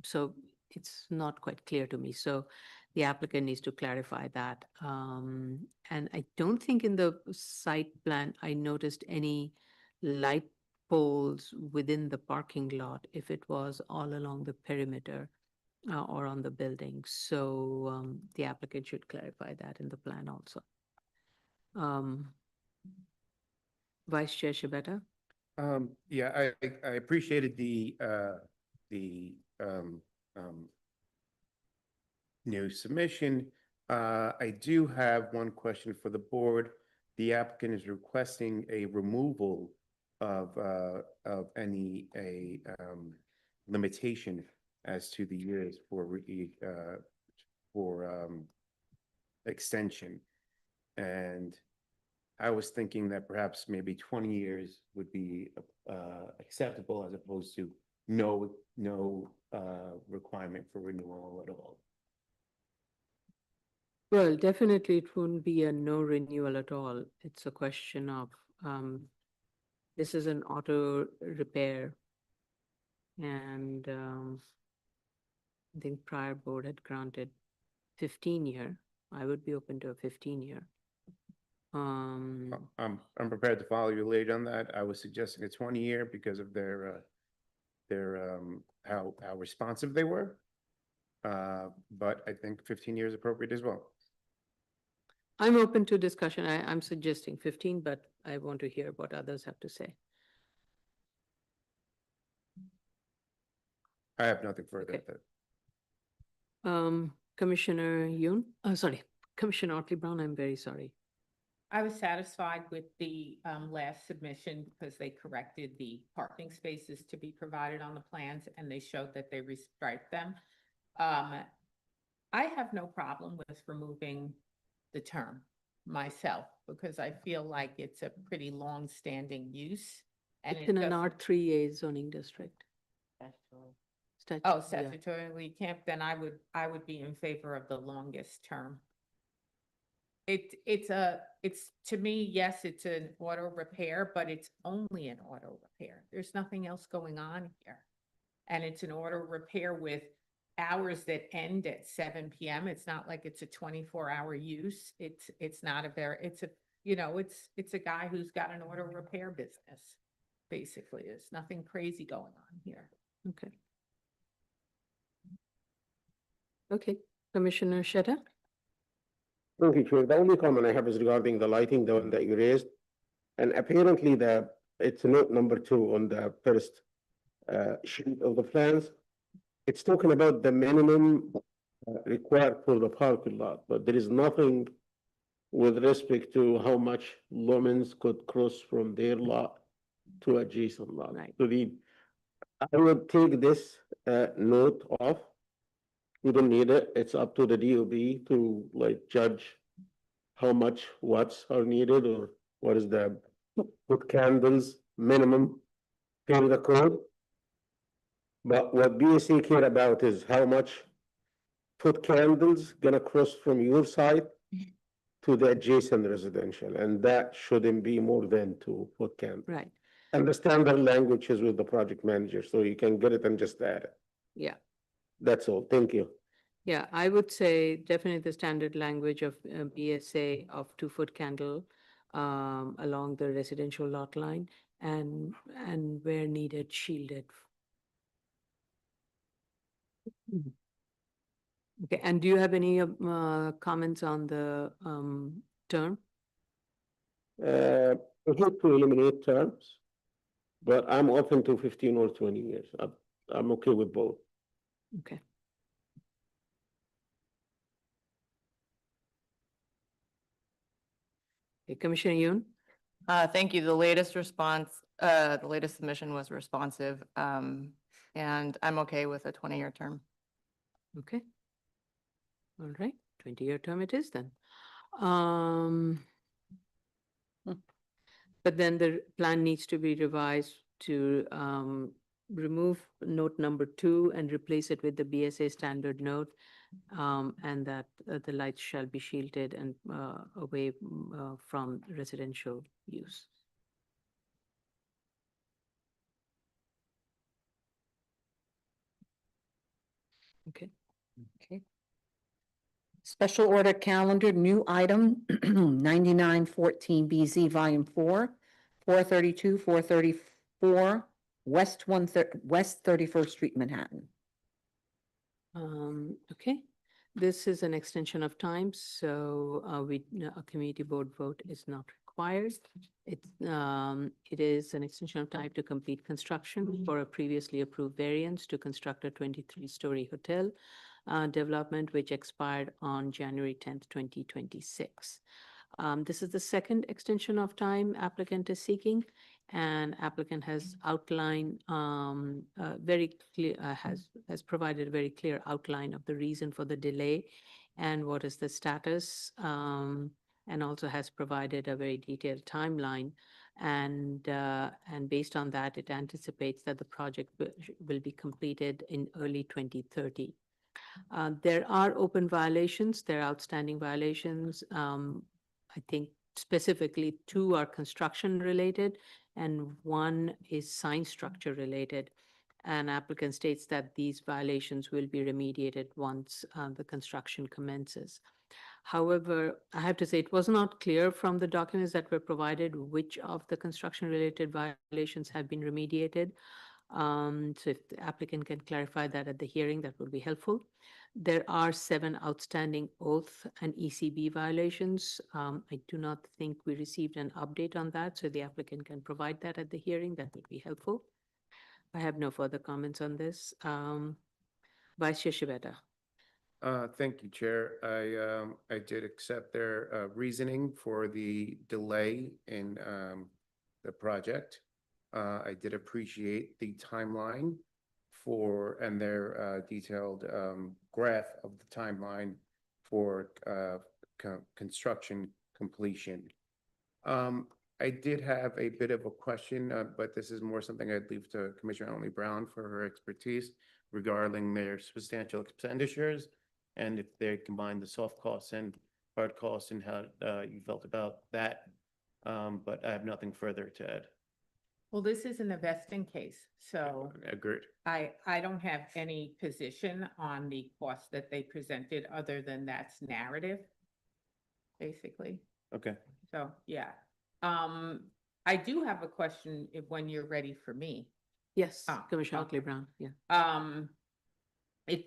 so it's not quite clear to me. So the applicant needs to clarify that. And I don't think in the site plan, I noticed any light poles within the parking lot if it was all along the perimeter or on the building. So the applicant should clarify that in the plan also. Vice Chair Shibata? Yeah, I appreciated the new submission. I do have one question for the board. The applicant is requesting a removal of any limitation as to the years for extension. And I was thinking that perhaps maybe 20 years would be acceptable as opposed to no requirement for renewal at all. Well, definitely it wouldn't be a no renewal at all. It's a question of, this is an auto repair. And I think prior board had granted 15-year. I would be open to a 15-year. I'm prepared to follow you later on that. I was suggesting a 20-year because of their how responsive they were. But I think 15 years is appropriate as well. I'm open to discussion. I'm suggesting 15, but I want to hear what others have to say. I have nothing further. Okay. At that. Commissioner Yoon, sorry, Commissioner Otley Brown, I'm very sorry. I was satisfied with the last submission because they corrected the parking spaces to be provided on the plans and they showed that they restriped them. I have no problem with removing the term myself because I feel like it's a pretty long-standing use. And It's it in an doesn't- R3A zoning district. Oh, Yeah. statutorily can't, then I would be in favor of the longest term. It's to me, yes, it's an auto repair, but it's only an auto repair. There's nothing else going on here. And it's an auto repair with hours that end at 7 PM. It's not like it's a 24-hour use. It's not a very, it's a, you know, it's a guy who's got an auto repair business. Basically, there's nothing crazy going on here. Okay. Okay, Commissioner Sheta? Thank you, Chair. The only comment I have is regarding the lighting, the one that you raised. And apparently it's note number 2 on the first sheet of the plans. It's talking about the minimum required for the parking lot, but there is nothing with respect to how much lumens could cross from their lot to adjacent lot. Right. So I would take this note off. We don't need it. It's up to the DOB to like judge how much watts are needed or what is the foot candles minimum per the code. But what BSA care about is how much foot candles gonna cross from your side to the adjacent residential, and that shouldn't be more than 2 foot candles. Right, And the standard language is with the project manager, so you can get it and just add it. yeah. That's all. Thank you. Yeah, I would say definitely the standard language of BSA of 2-foot candle along the residential lot line and where needed shielded. Okay, and do you have any comments on the term? I hate to eliminate terms, but I'm open to 15 or 20 years. I'm okay with both. Okay. Okay, Commissioner Yoon? Thank you. The latest response, the latest submission was responsive, and I'm okay with a 20-year term. Okay. All right, 20-year term it is then. Um, But then the plan needs to be revised to remove note number 2 and replace it with the BSA standard note. And that the lights shall be shielded and away from residential use. Okay. Okay. Special order calendar, new item 9914 BZ Volume 4, 432, 434, West 31st Street, Manhattan. Okay, this is an extension of time, so a community board vote is not required. It is an extension of time to complete construction for a previously approved variance to construct a 23-story hotel development which expired on January 10th, 2026. This is the second extension of time applicant is seeking, and applicant has outlined very clear, has provided a very clear outline of the reason for the delay and what is the status, and also has provided a very detailed timeline. And based on that, it anticipates that the project will be completed in early 2030. There are open violations, there are outstanding violations. I think specifically 2 are construction related and 1 is sign structure related. And applicant states that these violations will be remediated once the construction commences. However, I have to say it was not clear from the documents that were provided which of the construction related violations have been remediated. So if the applicant can clarify that at the hearing, that would be helpful. There are 7 outstanding oath and ECB violations. I do not think we received an update on that, so the applicant can provide that at the hearing. That would be helpful. I have no further comments on this. Vice Chair Shibeta. Thank you, Chair. I did accept their reasoning for the delay in the project. I did appreciate the timeline and their detailed graph of the timeline for construction completion. I did have a bit of a question, but this is more something I'd leave to Commissioner Emily Brown for her expertise regarding their substantial expenditures and if they combine the soft costs and hard costs and how you felt about that. But I have nothing further to add. Well, this is an investing case, so Agreed. I don't have any position on the cost that they presented other than that's narrative, basically. Okay. So, yeah. I do have a question when you're ready for me. Yes, Ah, Commissioner okay. Oakley Brown, yeah.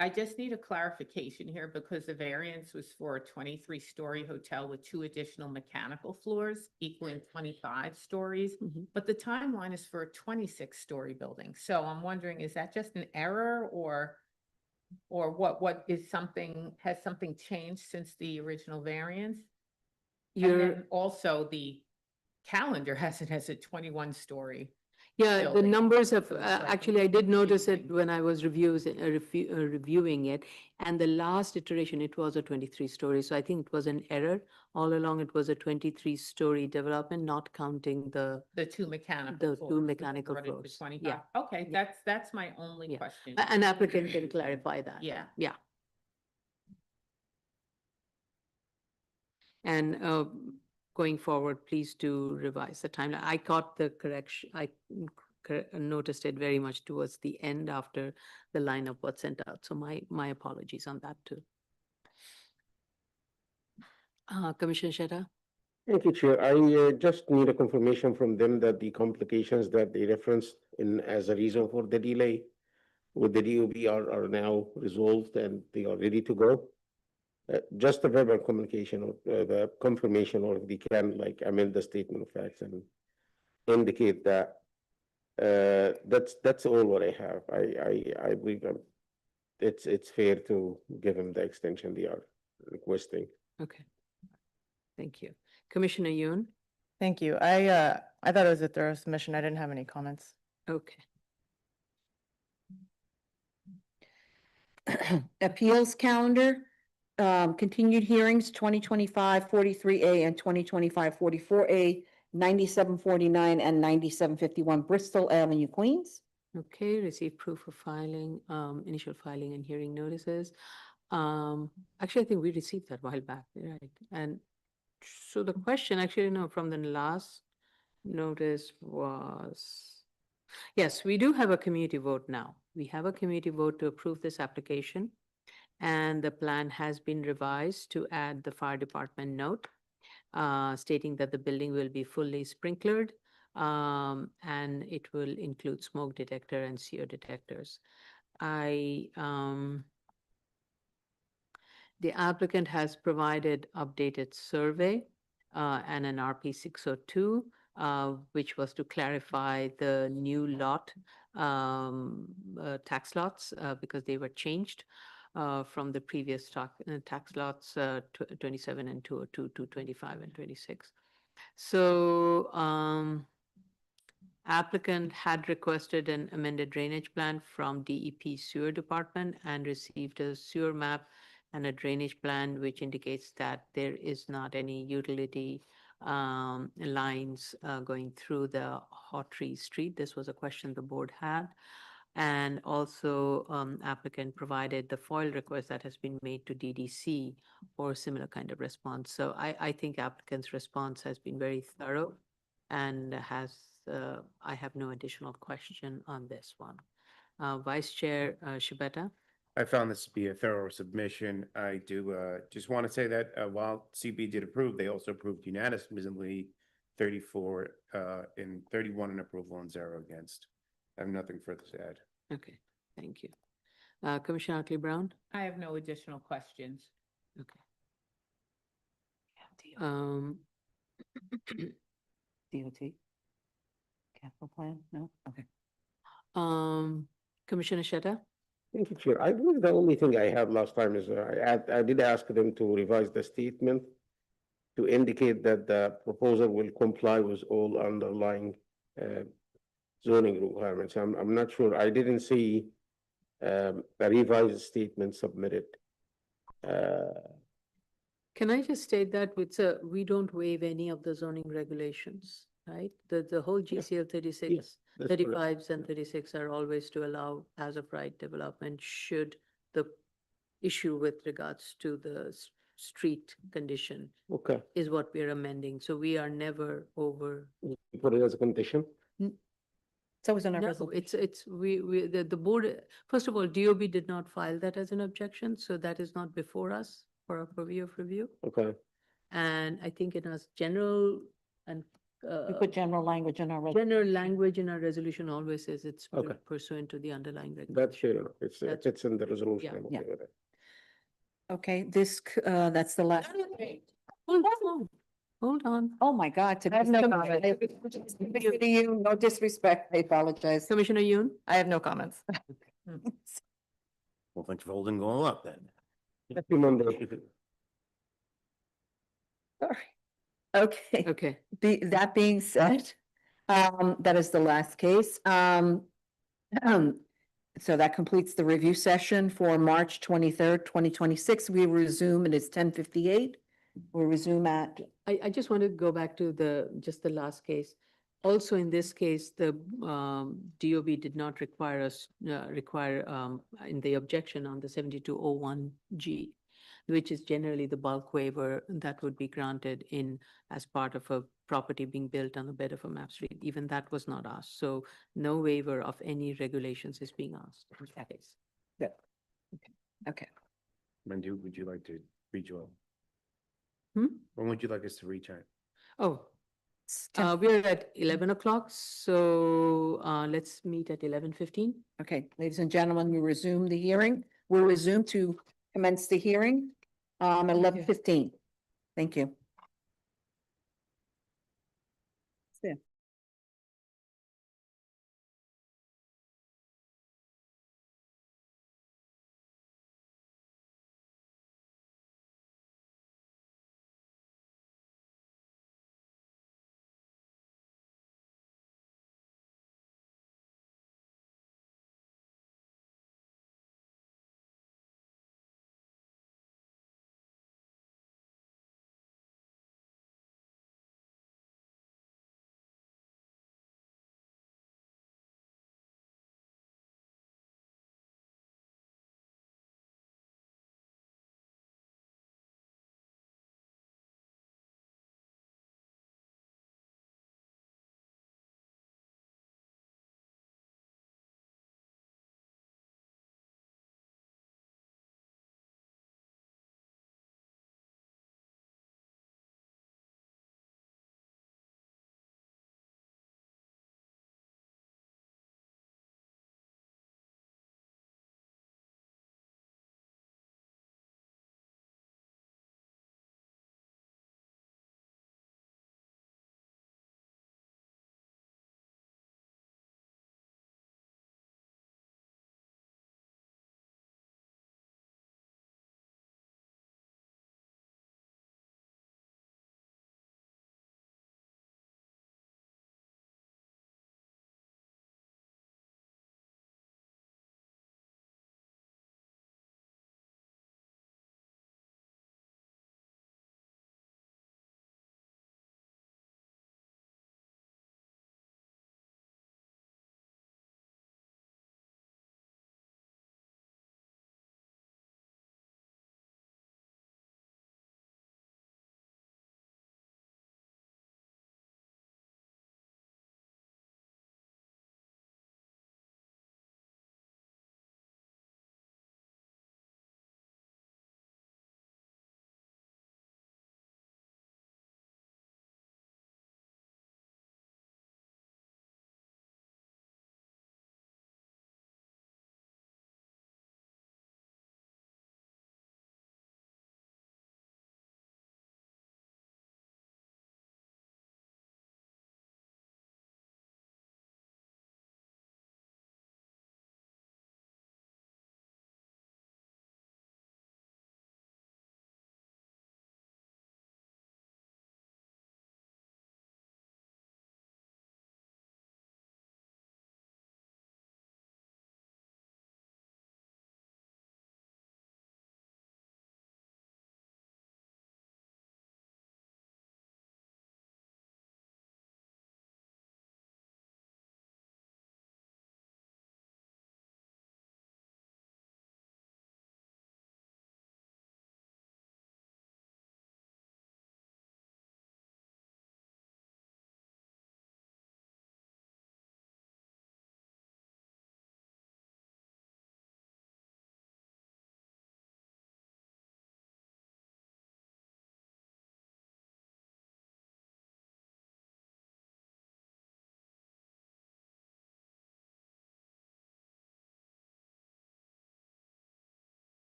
I just need a clarification here because the variance was for a 23-story hotel with 2 additional mechanical floors equaling 25 stories. Mhm. But the timeline is for a 26-story building. So I'm wondering, is that just an error or what is has something changed since the original variance? And You're, then also the calendar has it as a 21-story. yeah, the building. numbers have, So it's like actually, I did notice it confusing. when I was reviewing it. And the last iteration, it was a 23-story. So I think it was an error. All along, it was a 23-story development, not counting the, The 2 mechanical The 2 floors, which mechanical brought it to floors. 25. Yeah. Okay, Yeah. that's my only Yeah. question. an applicant can clarify that. Yeah. Yeah. And going forward, please do revise the timeline. I caught the correction. I noticed it very much towards the end after the lineup was sent out. So my apologies on that too. Commissioner Sheta? Thank you, Chair. I just need a confirmation from them that the complications that they referenced in as a reason for the delay with the DOB are now resolved and they are ready to go. Just a verbal communication or the confirmation, or if they can like amend the statement of facts and indicate that that's all what I have. I believe it's fair to give them the extension they are requesting. Okay. Thank you. Commissioner Yoon? Thank you. I thought it was a thorough submission. I didn't have any comments. Okay. Appeals calendar, continued hearings, 2025-43A and 2025-44A, 9749 and 9751 Bristol Avenue, Queens. Okay, receive proof of filing, initial filing and hearing notices. Actually, I think we received that a while back, right? And so the question, actually, no, from the last notice was, yes, we do have a community vote now. We have a community vote to approve this application. And the plan has been revised to add the fire department note, stating that the building will be fully sprinklered, and it will include smoke detector and CO detectors. The applicant has provided updated survey and an RP 602, which was to clarify the new lot tax lots because they were changed from the previous tax lots 27 and 202 to 25 and 26. So applicant had requested an amended drainage plan from DEP Sewer Department and received a sewer map and a drainage plan, which indicates that there is not any utility lines going through the Hawtree Street. This was a question the board had. And also applicant provided the FOIL request that has been made to DDC for a similar kind of response. So I think applicant's response has been very thorough and I have no additional question on this one. Vice Chair Shibata? I found this to be a thorough submission. I do just want to say that while CB did approve, they also approved unanimously 34 in 31 in approval and 0 against. I have nothing further to add. Okay, thank you. Commissioner Otley Brown? I have no additional questions. Okay. DOT? Capital plan? No? Okay. Commissioner Shetta? Thank you, Chair. I believe the only thing I had last time is I did ask them to revise the statement to indicate that the proposal will comply with all underlying zoning requirements. I'm not sure. I didn't see a revised statement submitted. Can I just state that we don't waive any of the zoning regulations, right? The whole GCL 36, Yes, that's correct. 35s and 36 are always to allow as of right development should the issue with regards to the street condition Okay, is what we're amending. So we are never over. you put it as a condition? It's always on our No, resolution. the board, first of all, DOB did not file that as an objection, so that is not before us for a purview of review. Okay, And I think in our general and We put general language in our resolution. general language in our resolution always says it's Okay. pursuant to the underlying that's regulation. fair enough. It's, That's- it's in the resolution. Yeah, I'm yeah. okay with it. Okay, that's the last. Hold on. Oh, my God. I have no comment. To you, no disrespect. I apologize. Commissioner Yoon? I have no comments. Well, thanks for holding all up then. Happy Monday. Sorry. Okay. Okay. That being said, that is the last case. So that completes the review session for March 23rd, 2026. We resume, and it's 10:58. We'll resume at, I just want to go back to just the last case. Also, in this case, the DOB did not require us, in the objection on the 7201G, which is generally the bulk waiver that would be granted as part of a property being built on the bed of a map street. Even that was not asked. So no waiver of any regulations is being asked in this case. okay. Mandu, would you like to rejoin? Hmm? When would you like us to return? Oh, It's 10 we're at 11 o'clock, so let's meet at 11:15. Okay, ladies and gentlemen, we resume the hearing. We'll resume to commence the hearing, at 11:15. Thank you.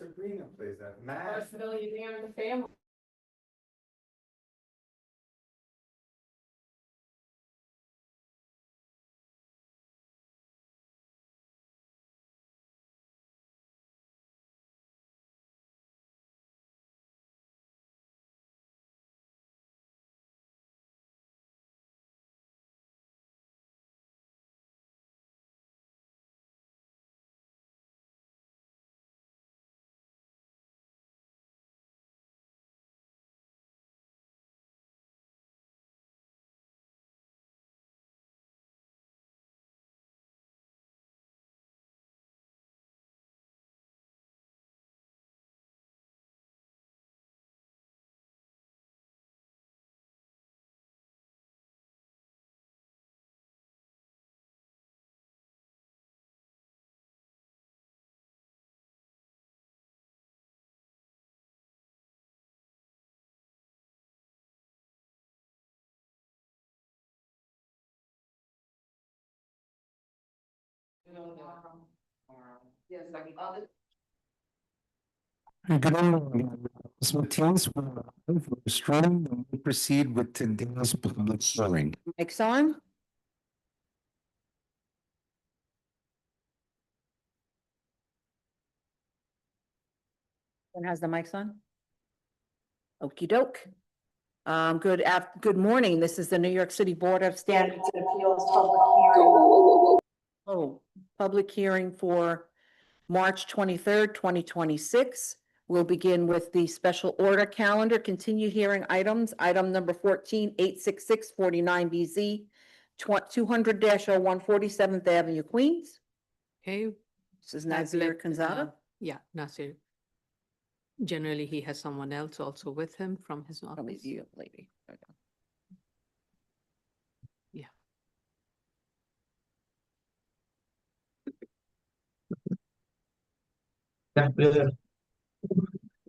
Sabrina plays that. First millionaire in the family. Good evening. Ms. Matisse, we're streaming and we proceed with today's public hearing. Mike's on. One has the mics on? Okey doke. Good morning. This is the New York City Board of Standards and Appeals public hearing. Public hearing for March 23rd, 2026. We'll begin with the special order calendar, continue hearing items. Item number 14, 86649BZ, 200-01 47th Avenue, Queens. Okay. This is I've Nazir let, Kanzada. Yeah, Nasir. Generally, he has someone else also with him from his Probably office. you, lady. Okay. Yeah.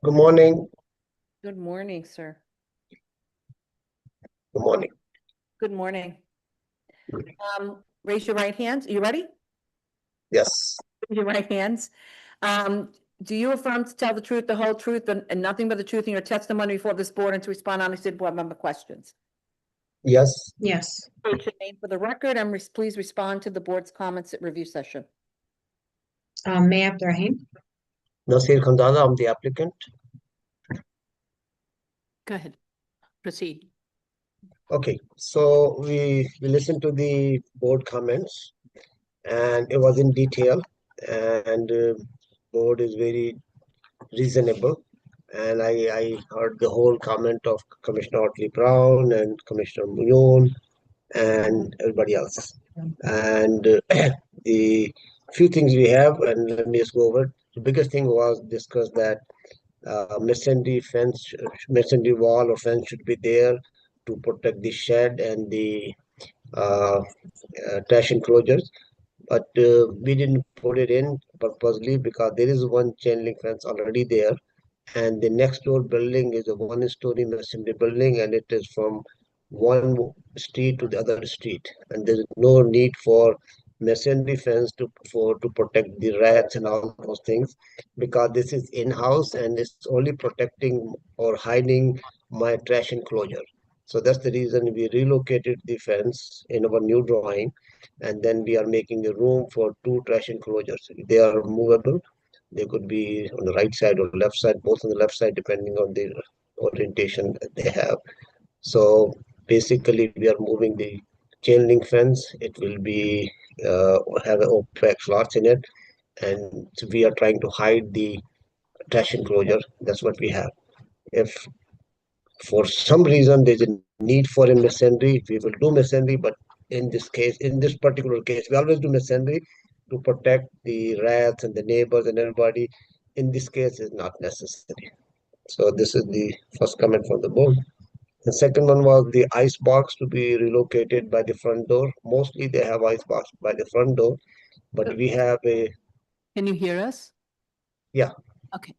Good morning. Good morning, sir. Good morning. Good morning. Raise your right hands. Are you ready? Yes. Raise your right hands. Do you affirm to tell the truth, the whole truth, and nothing but the truth in your testimony before this board and to respond honestly to board member questions? Yes. Yes. State your name for the record and please respond to the board's comments at review session. May Abdurrahim? Nasir Khandada, I'm the applicant. Go ahead. Proceed. Okay, so we listened to the board comments and it was in detail and board is very reasonable. And I heard the whole comment of Commissioner Otley Brown and Commissioner Muyon and everybody else. And the few things we have, and let me just go over. The biggest thing was discussed that masonry fence, masonry wall or fence should be there to protect the shed and the trash enclosures. But we didn't put it in purposely because there is one chain link fence already there. And the next door building is a one-story masonry building and it is from one street to the other street. And there's no need for masonry fence to protect the rats and all those things because this is in-house and it's only protecting or hiding my trash enclosure. So that's the reason we relocated the fence in our new drawing, and then we are making a room for two trash enclosures. They are movable. They could be on the right side or left side, both on the left side, depending on the orientation that they have. So basically, we are moving the chain link fence. It will be have an opaque slots in it, and so we are trying to hide the trash enclosure. That's what we have. If for some reason there's a need for a masonry, we will do masonry, but in this case, in this particular case, we always do masonry to protect the rats and the neighbors and everybody. In this case, is not necessary. So this is the first comment from the board. The second one was the ice box to be relocated by the front door. Mostly they have ice box by the front door, but we have a, Can you hear us? yeah. Okay.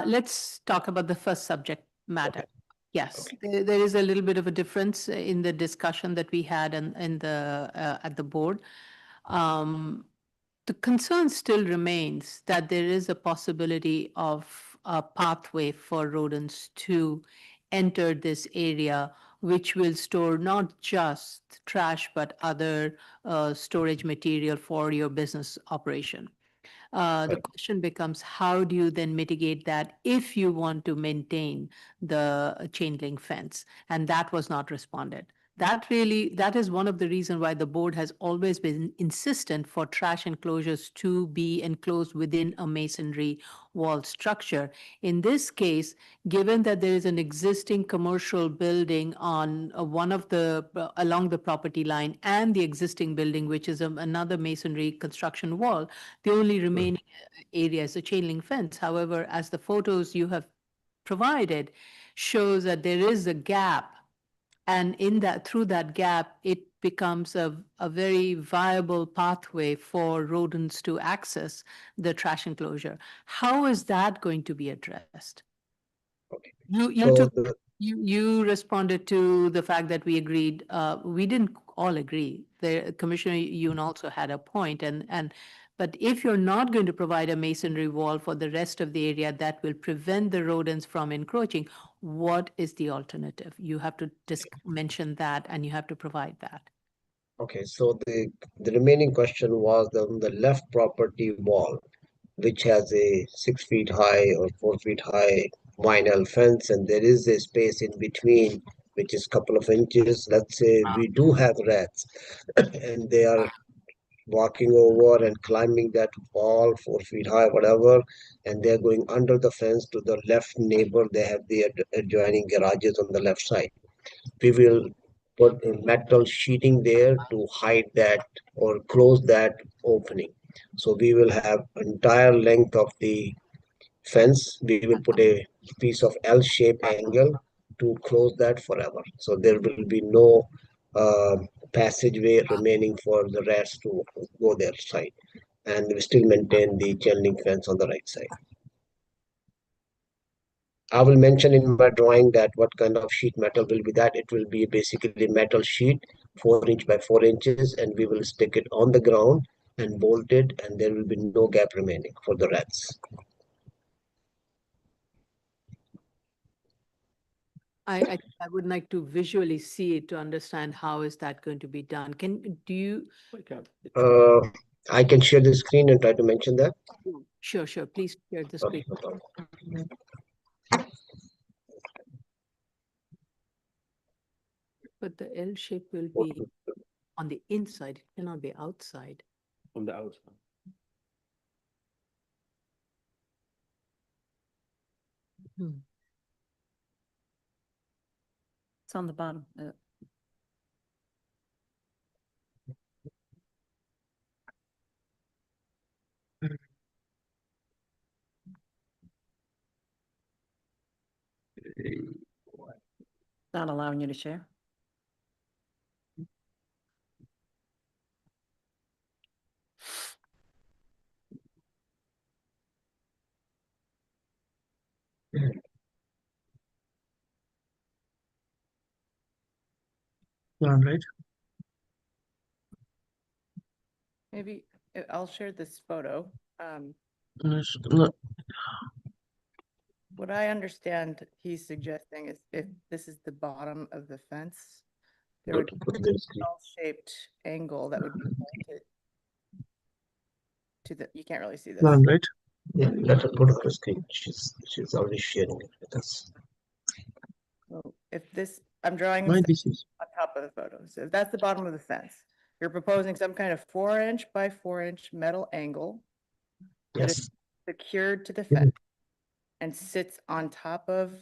Let's talk about the first subject matter. Okay. Yes, Okay. there is a little bit of a difference in the discussion that we had in the at the board. The concern still remains that there is a possibility of a pathway for rodents to enter this area, which will store not just trash, but other storage material for your business operation. The question becomes, how do you then mitigate that if you want to maintain the chain link fence? And that was not responded. That is one of the reasons why the board has always been insistent for trash enclosures to be enclosed within a masonry wall structure. In this case, given that there is an existing commercial building on one of the, along the property line and the existing building, which is another masonry construction wall, the only remaining area is a chain link fence. However, as the photos you have provided shows that there is a gap, and in that, through that gap, it becomes a very viable pathway for rodents to access the trash enclosure. How is that going to be addressed? Okay. You you responded to the fact that we agreed. We didn't all agree. The Commissioner Yoon also had a point, but if you're not going to provide a masonry wall for the rest of the area that will prevent the rodents from encroaching, what is the alternative? You have to just mention that, and you have to provide that. Okay, so the remaining question was the left property wall, which has a 6 feet high or 4 feet high vinyl fence, and there is a space in between, which is couple of inches. Let's say we do have rats, and they are walking over and climbing that wall 4 feet high, whatever, and they're going under the fence to the left neighbor. They have the adjoining garages on the left side. We will put a metal sheeting there to hide that or close that opening. So we will have entire length of the fence. We will put a piece of L-shaped angle to close that forever. So there will be no passageway remaining for the rats to go their side, and we still maintain the chain link fence on the right side. I will mention in my drawing that what kind of sheet metal will be that. It will be basically metal sheet 4 inch by 4 inches, and we will stick it on the ground and bolt it, and there will be no gap remaining for the rats. I would like to visually see it to understand how is that going to be done. Do you? I can share the screen and try to mention that. Sure, please share the Okay, screen. no problem. But the L shape will be on the inside, it cannot be outside. On the outside. It's on the bottom. Not allowing you to share. All right. Maybe I'll share this photo. What I understand he's suggesting is if this is the bottom of the fence, there would be a L-shaped angle that would be pointed to the, you can't really see this. All right. Yeah, let her put on the screen. She's already sharing it with us. So if this, I'm drawing My this disease. on top of the photo. So if that's the bottom of the fence, you're proposing some kind of 4 inch by 4 inch metal angle that is Yes, secured to the fence and sits on top of,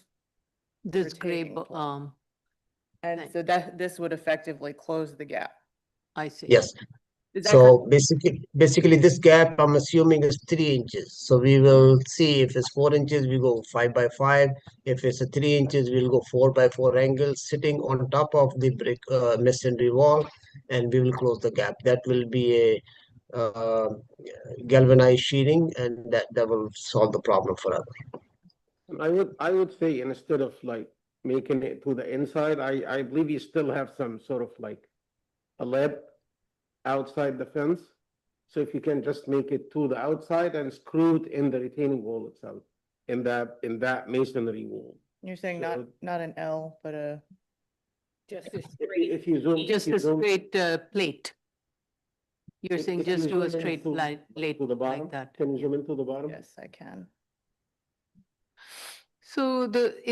This gray, retaining wall. Nice. and so that this would effectively close the gap. I see. yes. Is that So basically this gap I'm assuming is 3 inches. So we will see if it's 4 inches, we go 5 by 5. If it's a 3 inches, we'll go 4 by 4 angle sitting on top of the brick masonry wall, and we will close the gap. That will be a galvanized sheeting, and that will solve the problem forever. I would say instead of like making it to the inside, I believe you still have some sort of like a lip outside the fence. So if you can just make it to the outside and screw it in the retaining wall itself, in that masonry wall. You're saying So- not an L, but a, Just a If straight. if you zoom. Just if you a zoom- straight plate. You're if- saying if you just do a zoom in straight to- line, late To the bottom, like that. can you zoom into the bottom? yes, I can. So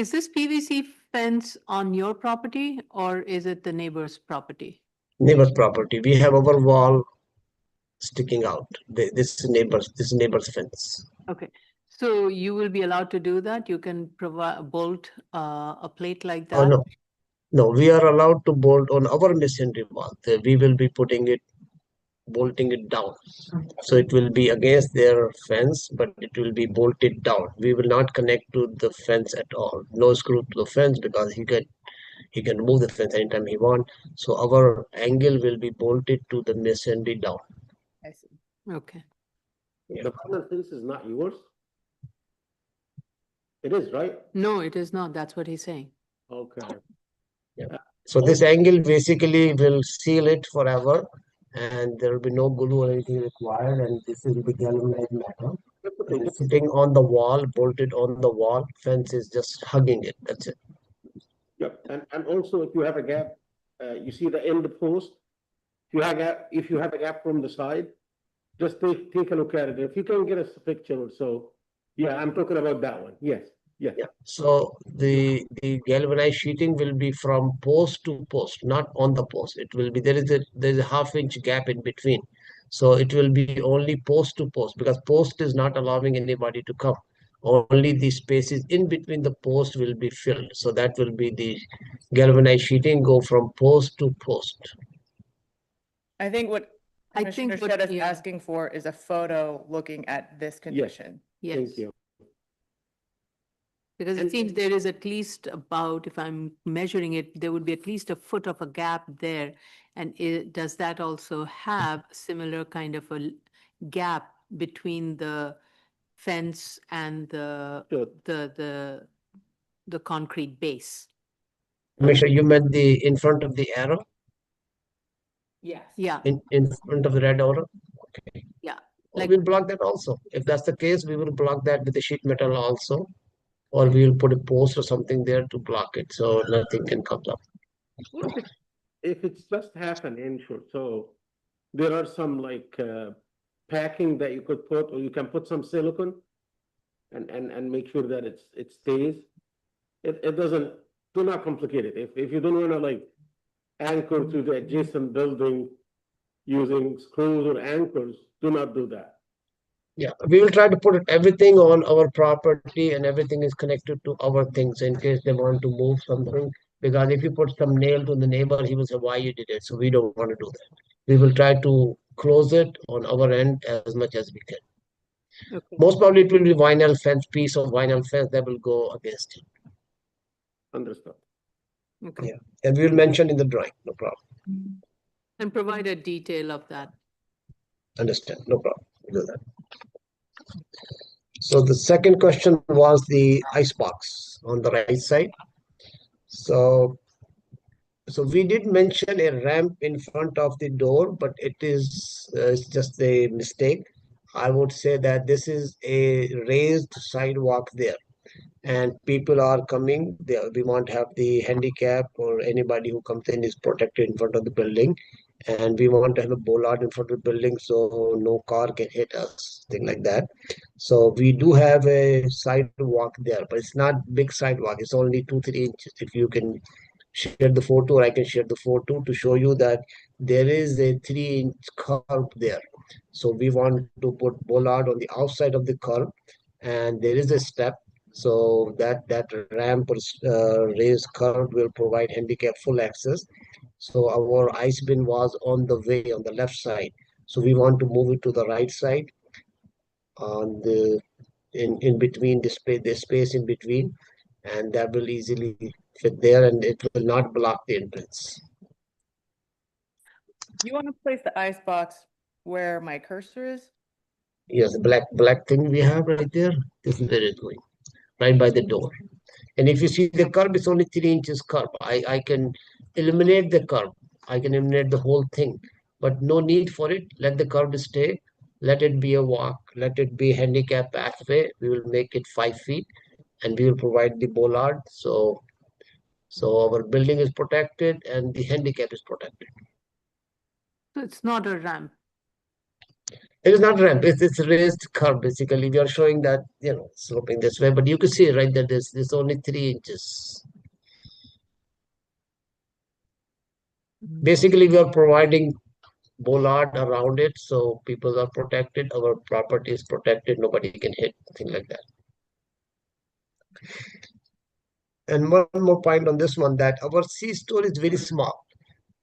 is this PVC fence on your property or is it the neighbor's property? Neighbor's property. We have our wall sticking out. This is neighbor's fence. Okay, so you will be allowed to do that? You can provide, bolt a plate like Oh, that? no. No, we are allowed to bolt on our masonry wall. We will be bolting it down. So it will be against their fence, but it will be bolted down. We will not connect to the fence at all. No screw to the fence because he can move the fence anytime he want. So our angle will be bolted to the masonry down. I see. Okay, The vinyl fence is not yours? It is, right? no, it is not. That's what he's saying. Okay. So this angle basically will seal it forever, and there will be no glue or anything required, and this will be galvanized metal. That's It okay. is sitting on the wall, bolted on the wall. Fence is just hugging it. That's it. Yep, and also if you have a gap, you see the end post? If you have a gap from the side, just take a look at it. If you can get us a picture or so. Yeah, I'm talking about that one. Yes, yes. Yeah. So the galvanized sheeting will be from post to post, not on the post. It will be there is a half-inch gap in between. So it will be only post to post because post is not allowing anybody to come. Only the spaces in between the post will be filled. So that will be the galvanized sheeting go from post to post. I think what I think Commissioner what- Shedd is yeah. asking for is a photo looking at this condition. Yes. Thank you. Because it And- seems there is at least about, if I'm measuring it, there would be at least a foot of a gap there. And does that also have similar kind of a gap between the fence and Sure. the concrete base? Commissioner, you meant the in front of the arrow, Yes. Yeah, in front of the red arrow? Okay. Yeah, Or like- we'll block that also. If that's the case, we will block that with the sheet metal also. Or we will put a post or something there to block it, so nothing can come up. If it's just half an inch or so, there are some like packing that you could put, or you can put some silicone and make sure that it stays. It doesn't, do not complicate it. If you don't wanna like anchor to the adjacent building using screws or anchors, do not do that. Yeah, we will try to put everything on our property and everything is connected to our things in case they want to move something. Because if you put some nail to the neighbor, he will say, why you did it? So we don't want to do that. We will try to close it on our end as much as we can. okay. Most probably it will be vinyl fence, piece of vinyl fence that will go against it. Understood. Okay. Yeah. And we will mention in the drawing, no problem. And provide a detail of that. Understand, no problem. We'll do that. So the second question was the ice box on the right side. So we did mention a ramp in front of the door, but it is it's just a mistake. I would say that this is a raised sidewalk there, and people are coming there. We want to have the handicap or anybody who comes in is protected in front of the building, and we want to have a bollard in front of the building so no car can hit us, thing like that. So we do have a sidewalk there, but it's not big sidewalk. It's only 2-3 inches. If you can share the photo, or I can share the photo to show you that there is a 3-inch curb there. So we want to put bollard on the outside of the curb, and there is a step. So that ramp or raised curb will provide handicap full access. So our ice bin was on the way on the left side. So we want to move it to the right side on the in between the space in between, and that will easily fit there and it will not block the entrance. You want to place the ice box where my cursor is? Yes, the black thing we have right there, this is where it's going, right by the door. And if you see the curb, it's only 3 inches curb. I can eliminate the curb. I can eliminate the whole thing, but no need for it. Let the curb stay. let it be a walk, let it be handicap pathway. We will make it 5 feet and we will provide the bollard. So our building is protected and the handicap is protected. So it's not a ramp. It is not ramp, it's a raised curve. Basically, we are showing that, sloping this way, but you can see, right, that this only 3 inches. Basically, we are providing bollard around it, so people are protected, our property is protected, nobody can hit, things like that. And one more point on this one, that our C-store is very small.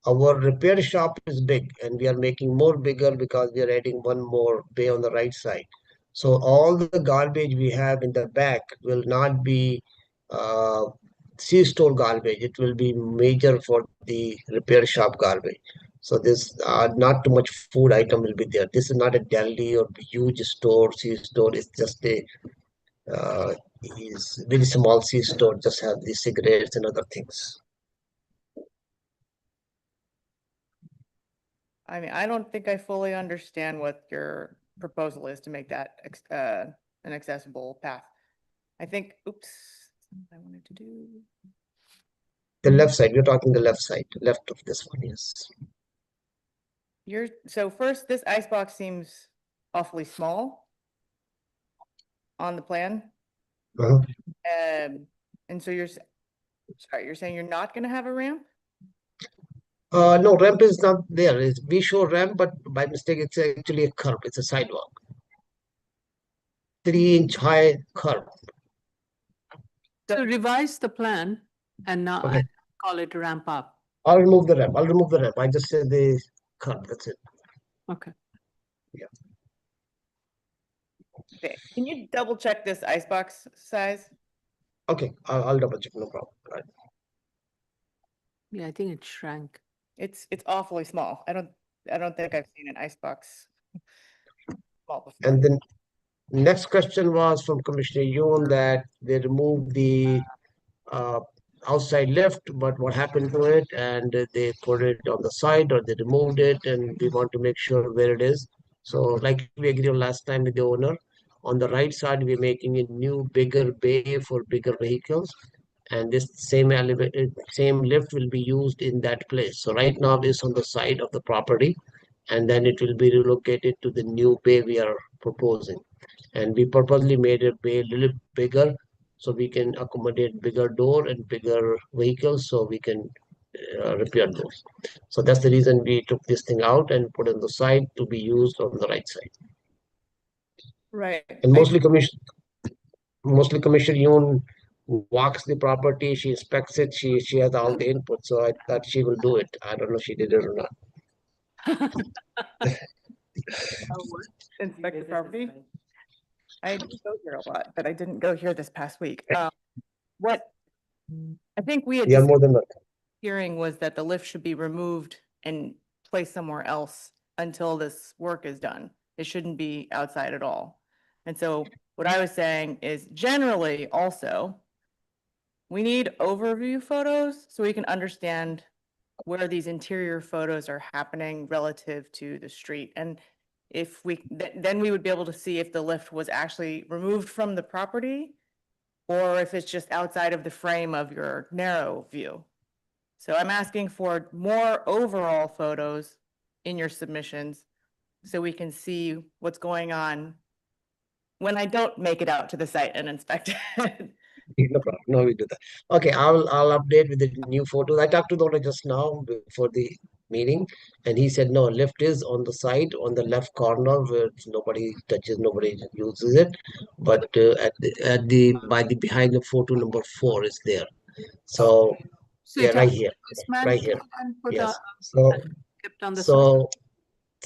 Our repair shop is big, and we are making more bigger because we are adding one more bay on the right side. So all the garbage we have in the back will not be C-store garbage. It will be major for the repair shop garbage. So this not too much food item will be there. This is not a deli or huge store, C-store. It's just a is very small C-store. Just have the cigarettes and other things. I mean, I don't think I fully understand what your proposal is to make that an accessible path. I think, oops, I wanted to do. The left side, we're talking the left side, left of this one, yes. So first, this icebox seems awfully small on the plan. Uh-huh. And so you're saying you're not gonna have a ramp? No, ramp is not there. We show ramp, but by mistake, it's actually a curb. It's a sidewalk. 3-inch high curb. So revise the plan and now Okay. call it ramp up. I'll remove the ramp. I just said the curb. That's it. Okay. Okay, can you double check this icebox size? Okay, I'll double check. No problem. Right. Yeah, I think it shrank. It's awfully small. I don't think I've seen an icebox small before. And then next question was from Commissioner Yoon that they removed the outside lift, but what happened to it? And they put it on the side or they removed it, and we want to make sure where it is. So like we agreed on last time with the owner, on the right side, we're making a new bigger bay for bigger vehicles. And this same lift will be used in that place. So right now it's on the side of the property, and then it will be relocated to the new bay we are proposing. And we purposely made a bay a little bigger so we can accommodate bigger door and bigger vehicles so we can repair those. So that's the reason we took this thing out and put it on the side to be used on the right side. Right. And mostly Commissioner Yoon walks the property, she inspects it, she has all the input, so I thought she will do it. I don't know if she did it or not. Inspect the property? I do go here a lot, but I didn't go here this past week. What I think we had Yeah, more than that. hearing was that the lift should be removed and placed somewhere else until this work is done. It shouldn't be outside at all. And so what I was saying is generally also, we need overview photos so we can understand where these interior photos are happening relative to the street. And if we, then we would be able to see if the lift was actually removed from the property or if it's just outside of the frame of your narrow view. So I'm asking for more overall photos in your submissions so we can see what's going on when I don't make it out to the site and inspect it. No problem. No, we do that. Okay, I'll update with the new photos. I talked to the owner just now before the meeting, and he said no, lift is on the side, on the left corner where nobody touches, nobody uses it. But behind the photo number 4 is there. So yeah, right here, right here. Yes.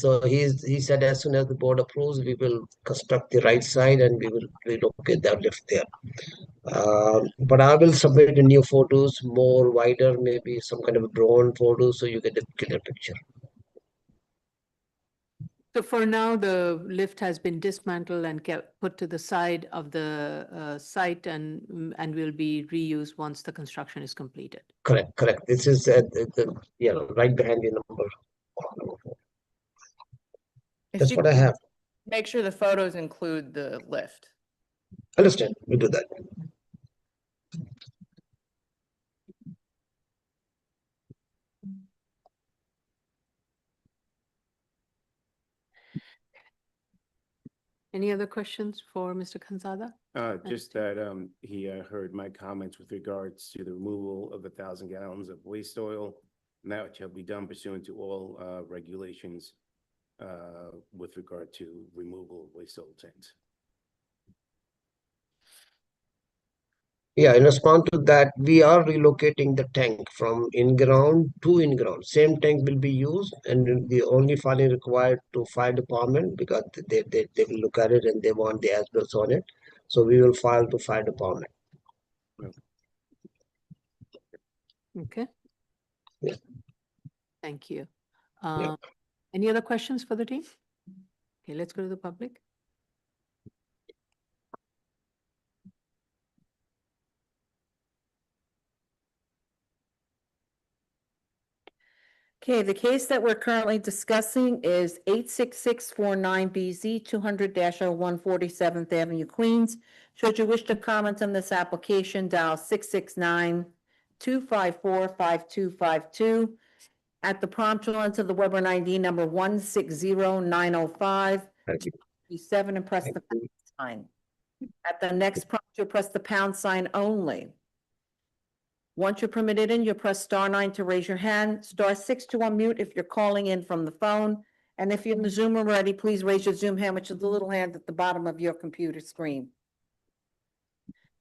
So he said as soon as the board approves, we will construct the right side and we will relocate that lift there. But I will submit the new photos, more wider, maybe some kind of a drone photo, so you get a clear picture. So for now, the lift has been dismantled and put to the side of the site and will be reused once the construction is completed. Correct. This is right behind the number 4. That's what I have. make sure the photos include the lift. Understand, we do that. Any other questions for Mr. Kanzada? Just that, he, heard my comments with regards to the removal of 1,000 gallons of waste oil. And that shall be done pursuant to all, regulations, with regard to removal of waste oil tanks. Yeah, in response to that, we are relocating the tank from in-ground to in-ground. Same tank will be used and the only filing required to fire department because they will look at it and they want the as-bills on it. So we will file to fire department. Okay. Yeah. Thank you. Yeah. Any other questions for the team? Okay, let's go to the public. Okay, the case that we're currently discussing is 86649BZ 200-01 Avenue, Queens. Should you wish to comment on this application, dial 669-254-5252. At the prompt, you'll enter the Weber ID number 160905. Thank you. 7 and press Thank the you. pound sign. At the next prompt, you'll press the pound sign only. Once you're permitted in, you'll press *9 to raise your hand, *6 to unmute if you're calling in from the phone. And if you're in the Zoom already, please raise your Zoom hand, which is the little hand at the bottom of your computer screen.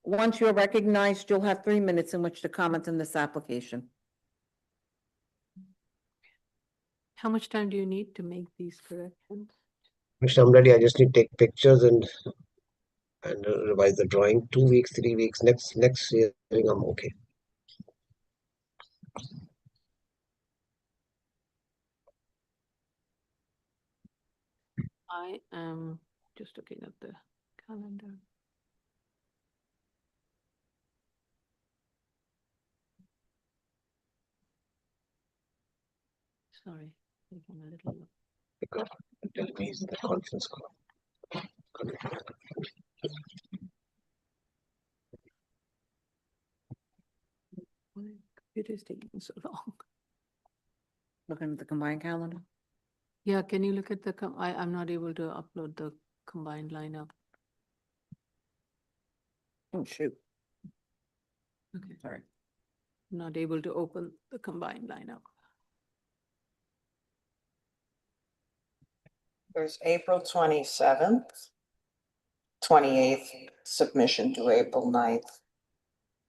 Once you're recognized, you'll have 3 minutes in which to comment on this application. How much time do you need to make these corrections? Mr. I'm ready. I just need to take pictures and revise the drawing. 2 weeks, 3 weeks. Next year, I'm okay. I am just looking at the calendar. Sorry, taking a little look. Tell me it's the conference call. Why computer is taking so long? Looking at the combined calendar. Yeah, can you look at the, I'm not able to upload the combined lineup. Oh, shoot. Okay, Sorry. not able to open the combined lineup. There's April 27th, 28th, submission to April 9th.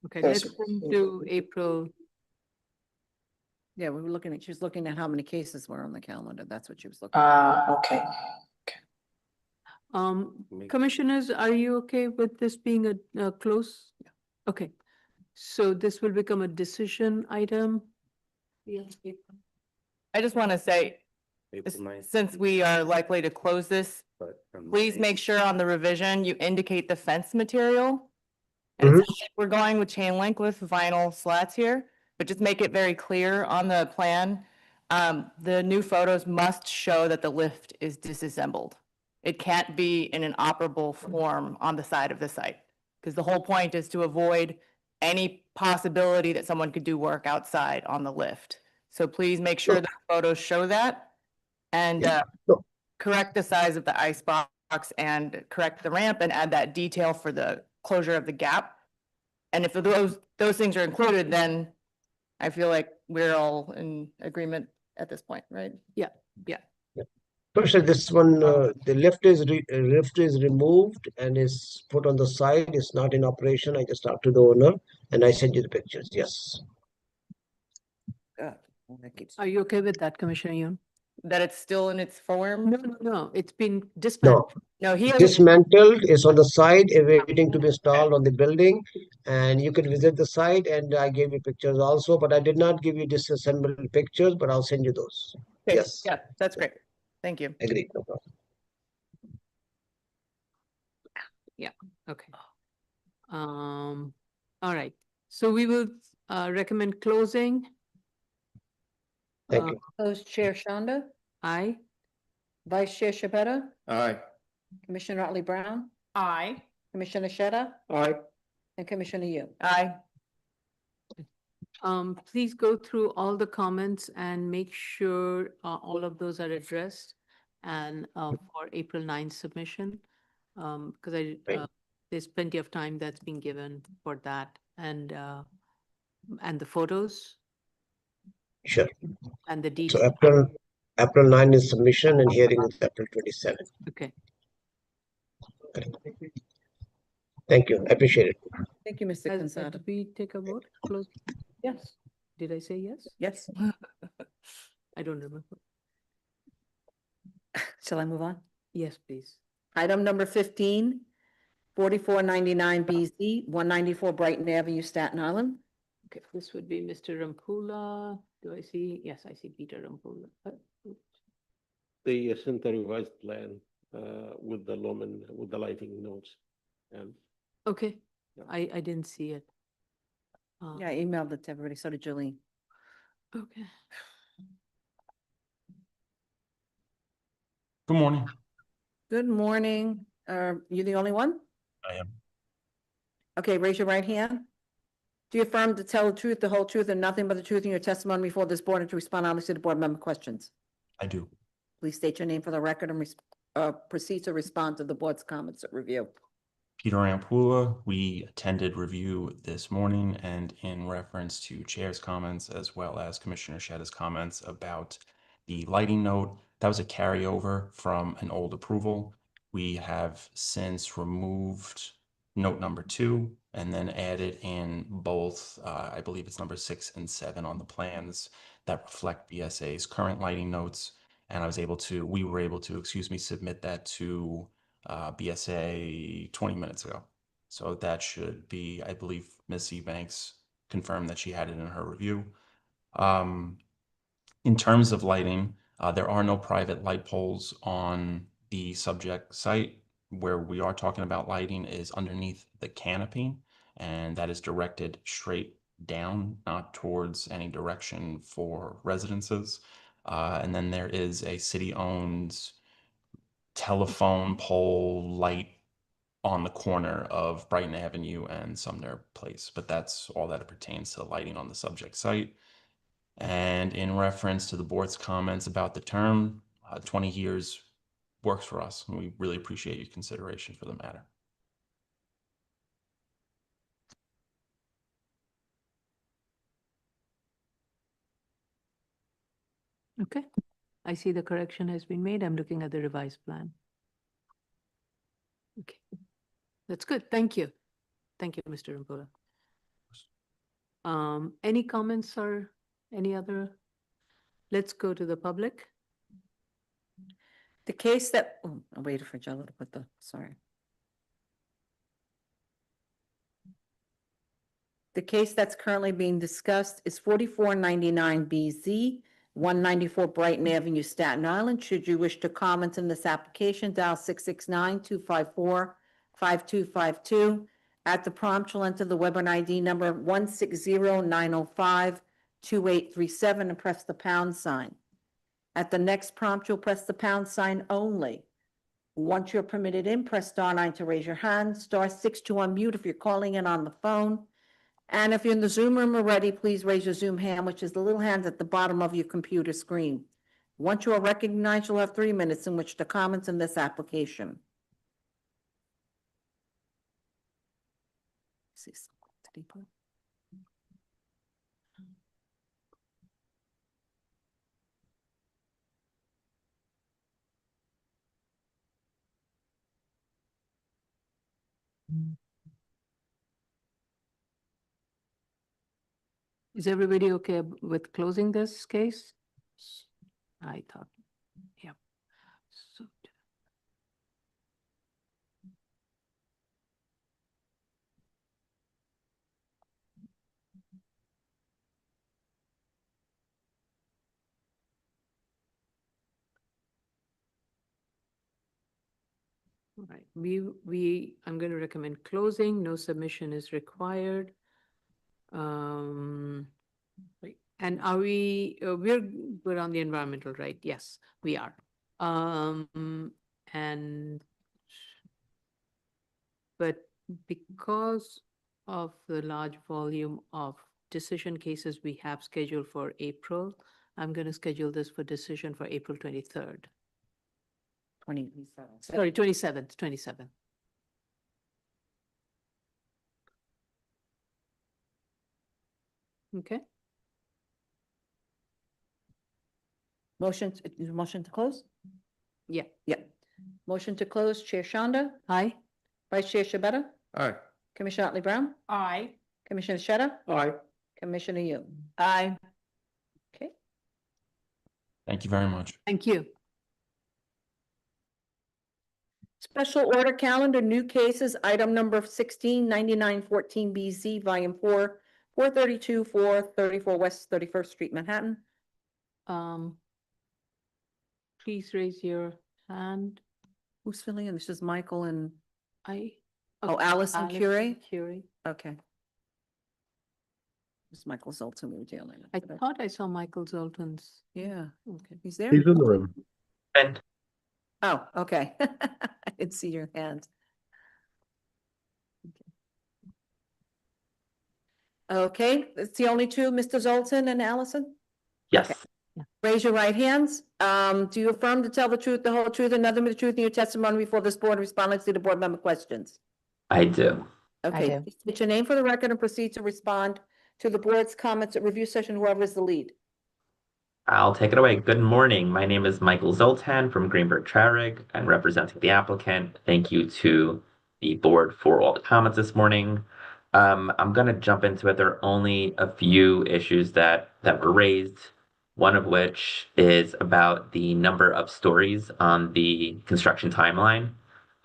Okay, There's- let's move to April. Yeah, we were looking at, she was looking at how many cases were on the calendar. That's what she was looking at. Okay. Commissioners, are you okay with this being a close? Okay, so this will become a decision item. Yes. I just want to say, April 9th, since we are likely to close this, but from please May. make sure on the revision, you indicate the fence material. And it's- we're going with chain link with vinyl slats here, but just make it very clear on the plan. The new photos must show that the lift is disassembled. It can't be in an operable form on the side of the site. Because the whole point is to avoid any possibility that someone could do work outside on the lift. So please make sure the photos show that. And Sure. correct the size of the ice box and correct the ramp and add that detail for the closure of the gap. And if those things are included, then I feel like we're all in agreement at this point, right? First, this one, the lift is removed and is put on the side. It's not in operation. I just talked to the owner and I sent you the pictures. Yes. That keeps- Are you okay with that, Commissioner Yoon? That it's still in its form? No, it's been No, dismantled. No, he has, dismantled is on the side, waiting to be installed on the building. And you can visit the site and I gave you pictures also, but I did not give you disassembled pictures, but I'll send you those. Yes. yeah, that's great. Thank you. Agreed. No problem. Okay. All right, so we will recommend closing. Thank you. Closed Chair Shanda, Aye. Vice Chair Shabeta, Aye. Commissioner Otley Brown, Aye. Commissioner Sheta, Aye. and Commissioner Yu. Aye. Please go through all the comments and make sure all of those are addressed and for April 9th submission. Because Right. there's plenty of time that's been given for that and the photos Sure. and the So details. April 9 is submission and hearing is April 27. Okay. Thank you. I appreciate it. Thank you, Mr. Cansada. Did we take a vote? Close? Yes, Did I say yes? yes. I don't remember. Shall I move on? Yes, please. Item number 15, 4499 BZ, 194 Brighton Avenue, Staten Island. Okay, this would be Mr. Rampula. Do I see? Yes, I see Peter Rampula. They sent a revised plan with the lumen, with the lighting notes. And Okay, Yeah. I didn't see it. Yeah, I emailed it to everybody, so did Jolene. Okay. Good morning. Good morning. You the only one? I am. Okay, raise your right hand. Do you affirm to tell the truth, the whole truth, and nothing but the truth in your testimony before this board and to respond honestly to board member questions? I do. Please state your name for the record and proceed to respond to the board's comments at review. Peter Rampula. We attended review this morning, and in reference to Chair's comments as well as Commissioner Sheta's comments about the lighting note, that was a carryover from an old approval. We have since removed note number 2 and then added in both, I believe it's number 6 and 7 on the plans that reflect BSA's current lighting notes. And we were able to, submit that to BSA 20 minutes ago. So that should be, I believe Ms. Ebanks confirmed that she had it in her review. In terms of lighting, there are no private light poles on the subject site. Where we are talking about lighting is underneath the canopy, and that is directed straight down, not towards any direction for residences. And then there is a city-owned telephone pole light on the corner of Brighton Avenue and Sumner Place, but that's all that it pertains to the lighting on the subject site. And in reference to the board's comments about the term, 20 years works for us, and we really appreciate your consideration for the matter. Okay, I see the correction has been made. I'm looking at the revised plan. Okay, that's good. Thank you. Thank you, Mr. Rampula. Any comments or any other? Let's go to the public. The case that, I waited for Jello to put sorry. The case that's currently being discussed is 4499 BZ, 194 Brighton Avenue, Staten Island. Should you wish to comment on this application, dial 669-254-5252. At the prompt, you'll enter the webinar ID number 160-905-2837 and press the pound sign. At the next prompt, you'll press the pound sign only. Once you're permitted in, press *9 to raise your hand, *6 to unmute if you're calling in on the phone. And if you're in the Zoom room already, please raise your Zoom hand, which is the little hand at the bottom of your computer screen. Once you are recognized, you'll have 3 minutes in which to comment on this application. Is everybody okay with closing this case? I thought, yeah. So, all right, I'm going to recommend closing. No submission is required. Right. And are we're good on the environmental, right? Yes, we are. And but because of the large volume of decision cases we have scheduled for April, I'm going to schedule this for decision for April 23rd. 27. Sorry, 27th. Okay, Motion to close? yeah. Yeah. Motion to close, Chair Shanda, Aye. Vice Chair Shabeta, Aye. Commissioner Otley Brown, Aye. Commissioner Sheta, Aye. Commissioner Yu. Aye. Okay. Thank you very much. Thank you. Special order calendar, new cases, item number 169914 BZ, volume 4, 432, 434 West 31st Street, Manhattan. Please raise your hand. Who's filling in? This is Michael and, I. oh, Allison Curie? Curie. Okay. It's Michael Zoltan we were dealing with. I today. thought I saw Michael Zoltan's. Yeah, Okay. he's there? He's in the room. And Oh, okay. I didn't see your hand. Okay, it's the only two, Mr. Zoltan and Allison? yes, Raise your right hands. Do you affirm to tell the truth, the whole truth, and nothing but the truth in your testimony before this board, responding to the board member questions? I do. Okay, do. please state your name for the record and proceed to respond to the board's comments at review session, whoever is the lead. I'll take it away. Good morning. My name is Michael Zoltan from Greenberg Traurig. I'm representing the applicant. Thank you to the board for all the comments this morning. I'm going to jump into it. There are only a few issues that were raised, one of which is about the number of stories on the construction timeline.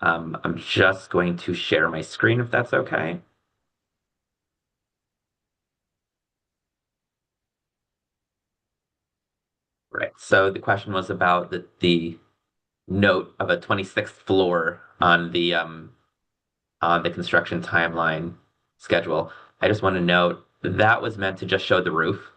I'm just going to share my screen if that's okay. Right. So the question was about the note of a 26th floor on the construction timeline schedule. I just want to note that was meant to just show the roof.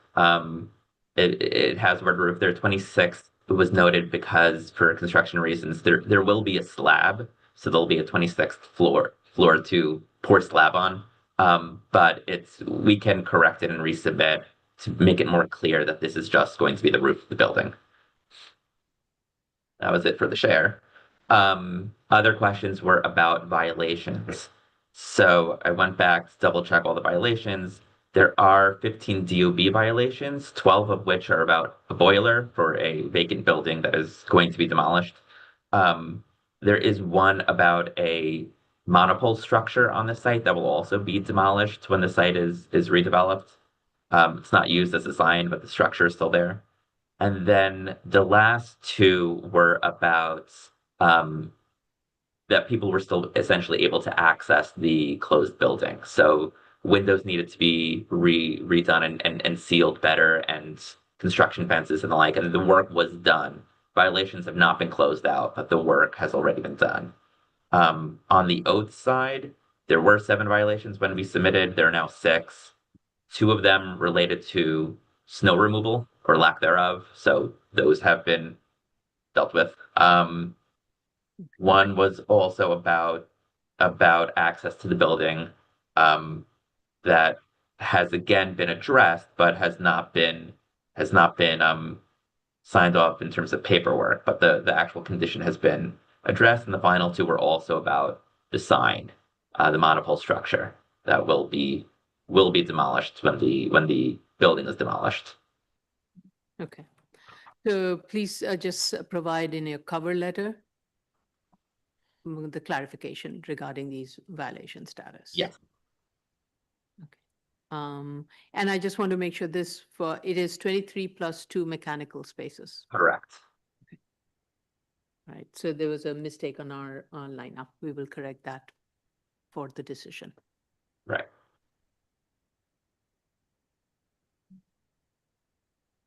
It has the word roof there. 26th was noted because for construction reasons there will be a slab, so there'll be a 26th floor to pour slab on. But we can correct it and resubmit to make it more clear that this is just going to be the roof of the building. That was it for the share. Other questions were about violations. So I went back to double check all the violations. There are 15 DOB violations, 12 of which are about a boiler for a vacant building that is going to be demolished. There is one about a monopole structure on the site that will also be demolished when the site is redeveloped. It's not used as a sign, but the structure is still there. And then the last two were about that people were still essentially able to access the closed building. So windows needed to be redone and sealed better, and construction fences and the like, and the work was done. Violations have not been closed out, but the work has already been done. On the oath side, there were 7 violations when we submitted. There are now 6. 2 of them related to snow removal or lack thereof. So those have been dealt with. One was also about access to the building that has again been addressed, but has not been signed off in terms of paperwork. But the actual condition has been addressed, and the final 2 were also about the sign, the monopole structure that will be demolished when the building is demolished. Okay. So please just provide in your cover letter the clarification regarding these violation status. Yes. Okay. And I just want to make sure it is 23 plus 2 mechanical spaces. Correct. Right. So there was a mistake on our lineup. We will correct that for the decision. Right.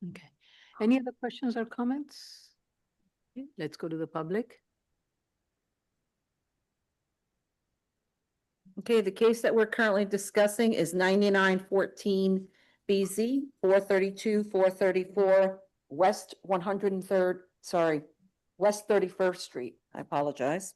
Okay. Any other questions or comments? Okay, let's go to the public. Okay, the case that we're currently discussing is 9914 BZ, 432, 434 West 31st Street. I apologize.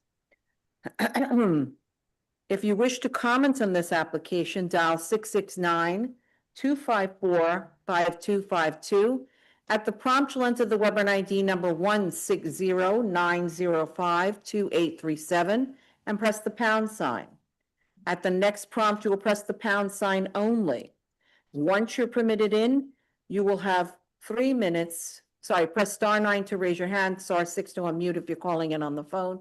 If you wish to comment on this application, dial 669-254-5252. At the prompt, you'll enter the Weber ID number 160-905-2837 and press the pound sign. At the next prompt, you will press the pound sign only. Once you're permitted in, you will have 3 minutes. Sorry, press star 9 to raise your hand, star 6 to unmute if you're calling in on the phone.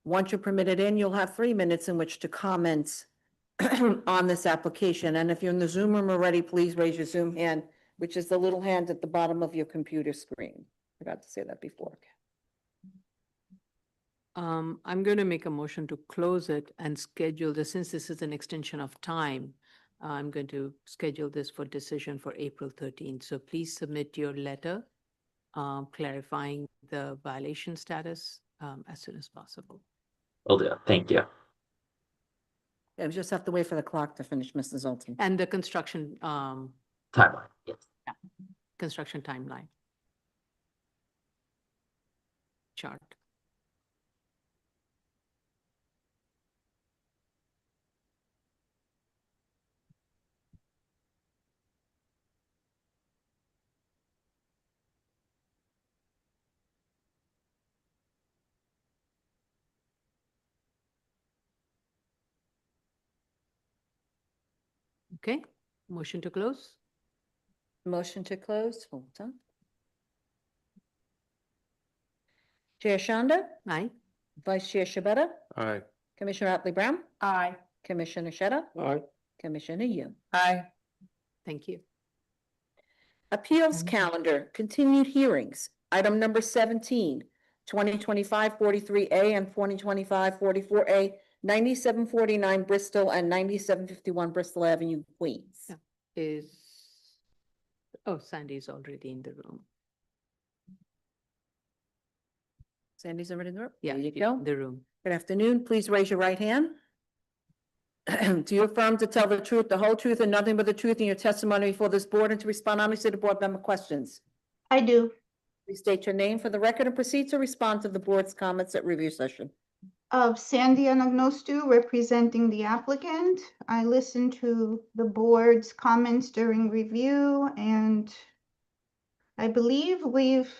Once you're permitted in, you'll have 3 minutes in which to comment on this application. And if you're in the Zoom room already, please raise your Zoom hand, which is the little hand at the bottom of your computer screen. Forgot to say that before. I'm going to make a motion to close it and schedule this, since this is an extension of time. I'm going to schedule this for decision for April 13th. So please submit your letter clarifying the violation status as soon as possible. Will do. Thank you. Yeah, we just have to wait for the clock to finish, Mr. Zoltan. And the construction Timeline, yes. construction timeline chart. Okay, motion to close. Motion to close. Hold on. Chair Shanda, Aye. Vice Chair Shabeta, Aye. Commissioner Otley Brown, Aye. Commissioner Sheta, Aye. Commissioner Yu. Aye. Thank you. Appeals calendar, continued hearings. Item number 17, 2025-43A and 2025-44A, 9749 Bristol and 9751 Bristol Avenue, Queens. Yeah. Is, oh, Sandy's already in the room. Sandy's already in the room? Yeah, There you she's go. in the room. Good afternoon. Please raise your right hand. Do you affirm to tell the truth, the whole truth, and nothing but the truth in your testimony before this board, and to respond honestly to board member questions? I do. Please state your name for the record and proceed to respond to the board's comments at review session. Of Sandy Anagnostou, representing the applicant. I listened to the board's comments during review, and I believe we've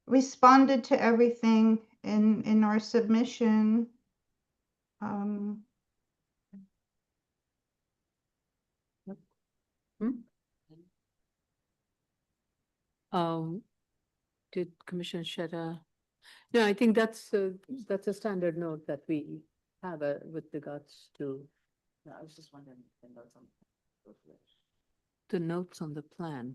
responded to everything in our submission. Did Commissioner Sheta? No, I think that's a standard note that we have with regards to I was just wondering the notes on. the notes on the plan.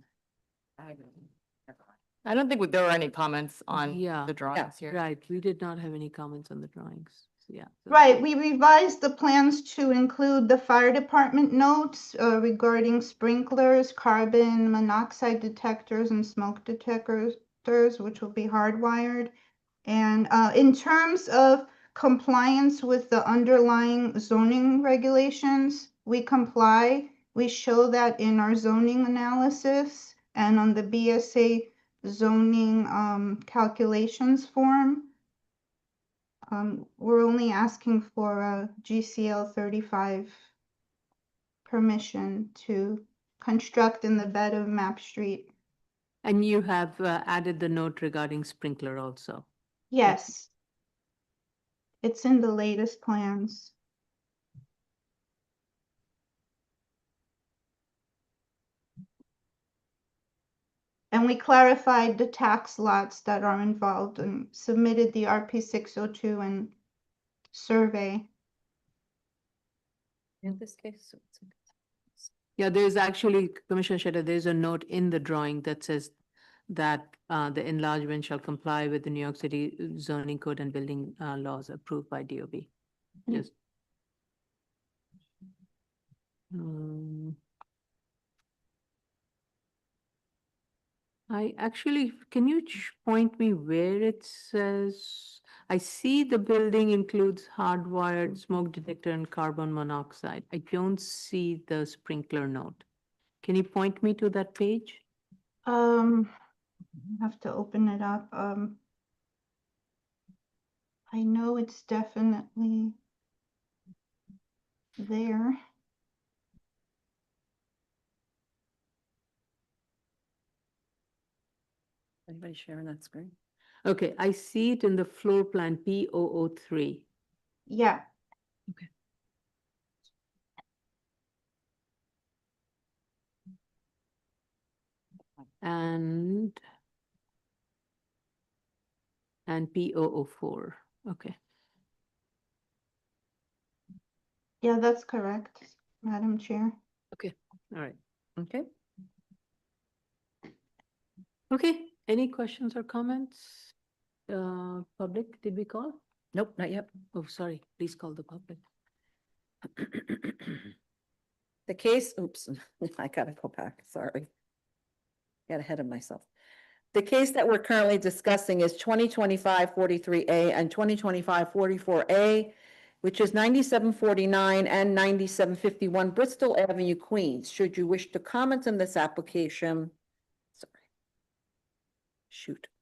I don't think there were any comments on Yeah. the drawings here. Right, we did not have any comments on the drawings. Yeah. so- Right, we revised the plans to include the fire department notes regarding sprinklers, carbon monoxide detectors, and smoke detectors, which will be hardwired. And in terms of compliance with the underlying zoning regulations, we comply. We show that in our zoning analysis and on the BSA zoning calculations form. We're only asking for a GCL 35 permission to construct in the bed of Map Street. And you have added the note regarding sprinkler also. Yes. It's in the latest plans. And we clarified the tax lots that are involved and submitted the RP 602 and survey. In this case. Yeah, there's actually, Commissioner Sheta, there's a note in the drawing that says that the enlargement shall comply with the New York City zoning code and building laws approved by DOB. Just. I actually, can you point me where it says? I see the building includes hardwired smoke detector and carbon monoxide. I don't see the sprinkler note. Can you point me to that page? I have to open it up. I know it's definitely. there. Anybody sharing that screen? Okay, I see it in the floor plan P003. Yeah, And P004. Okay. yeah, that's correct, Madam Chair. Okay. All right. Okay. Okay. Any questions or comments? Public, did we call? Nope, not yet. Oh, sorry. Please call the public. The case, oops, I gotta go back, sorry. Got ahead of myself. The case that we're currently discussing is 2025-43A and 2025-44A, which is 9749 and 9751 Bristol Avenue, Queens. Should you wish to comment on this application,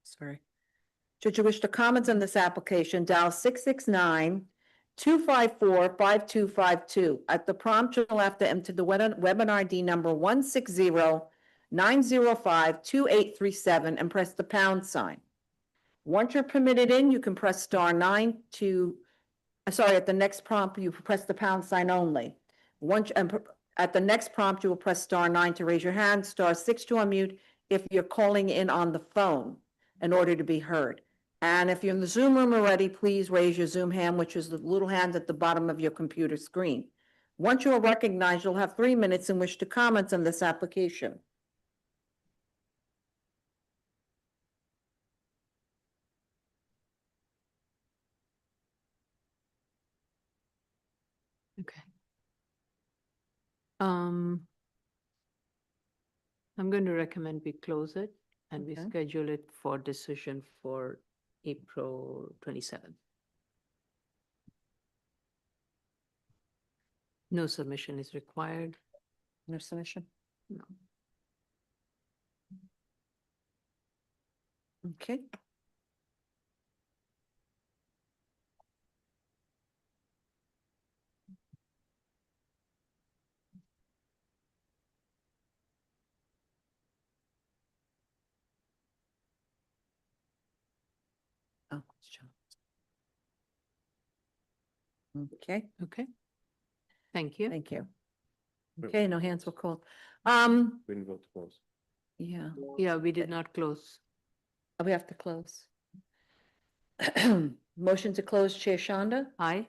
sorry. Should you wish to comment on this application, dial 669-254-5252. At the prompt, you'll have to enter the webinar ID number 160-905-2837 and press the pound sign. Once you're permitted in, you can press *9 to, at the next prompt, you press the pound sign only. At the next prompt, you will press *9 to raise your hand, *6 to unmute if you're calling in on the phone in order to be heard. And if you're in the Zoom room already, please raise your Zoom hand, which is the little hand at the bottom of your computer screen. Once you are recognized, you'll have 3 minutes in which to comment on this application. Okay. I'm going to recommend we close it and we Okay. schedule it for decision for April 27th. No submission is required. No submission? No. Okay. Oh, it's John. Okay, Okay. Thank you. thank you. Okay, no hands were called. We didn't vote to close. Yeah, Yeah, we did not close. we have to close. Motion to close, Chair Shonda, Aye.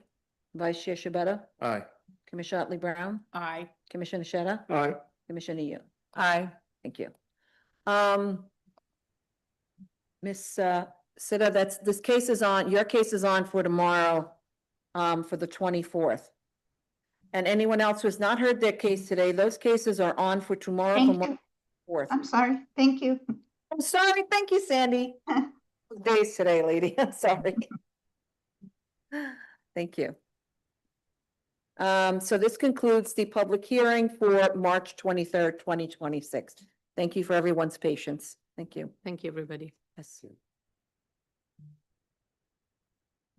Vice Chair Shabeta, Aye. Commissioner Otley Brown, Aye. Commissioner Sheta, Aye. Commissioner Yu. Aye. Thank you. Miss Sitta, your case is on for tomorrow, for the 24th. And anyone else who has not heard their case today, those cases are on for tomorrow. Thank for you. 4th. I'm sorry. Thank you. I'm sorry. Thank you, Sandy. Days today, lady. I'm sorry. Thank you. So this concludes the public hearing for March 23rd, 2026. Thank you for everyone's patience. Thank you. Thank you, everybody. Yes.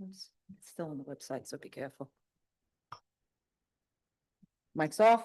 It's still on the website, so be careful. Mic's off.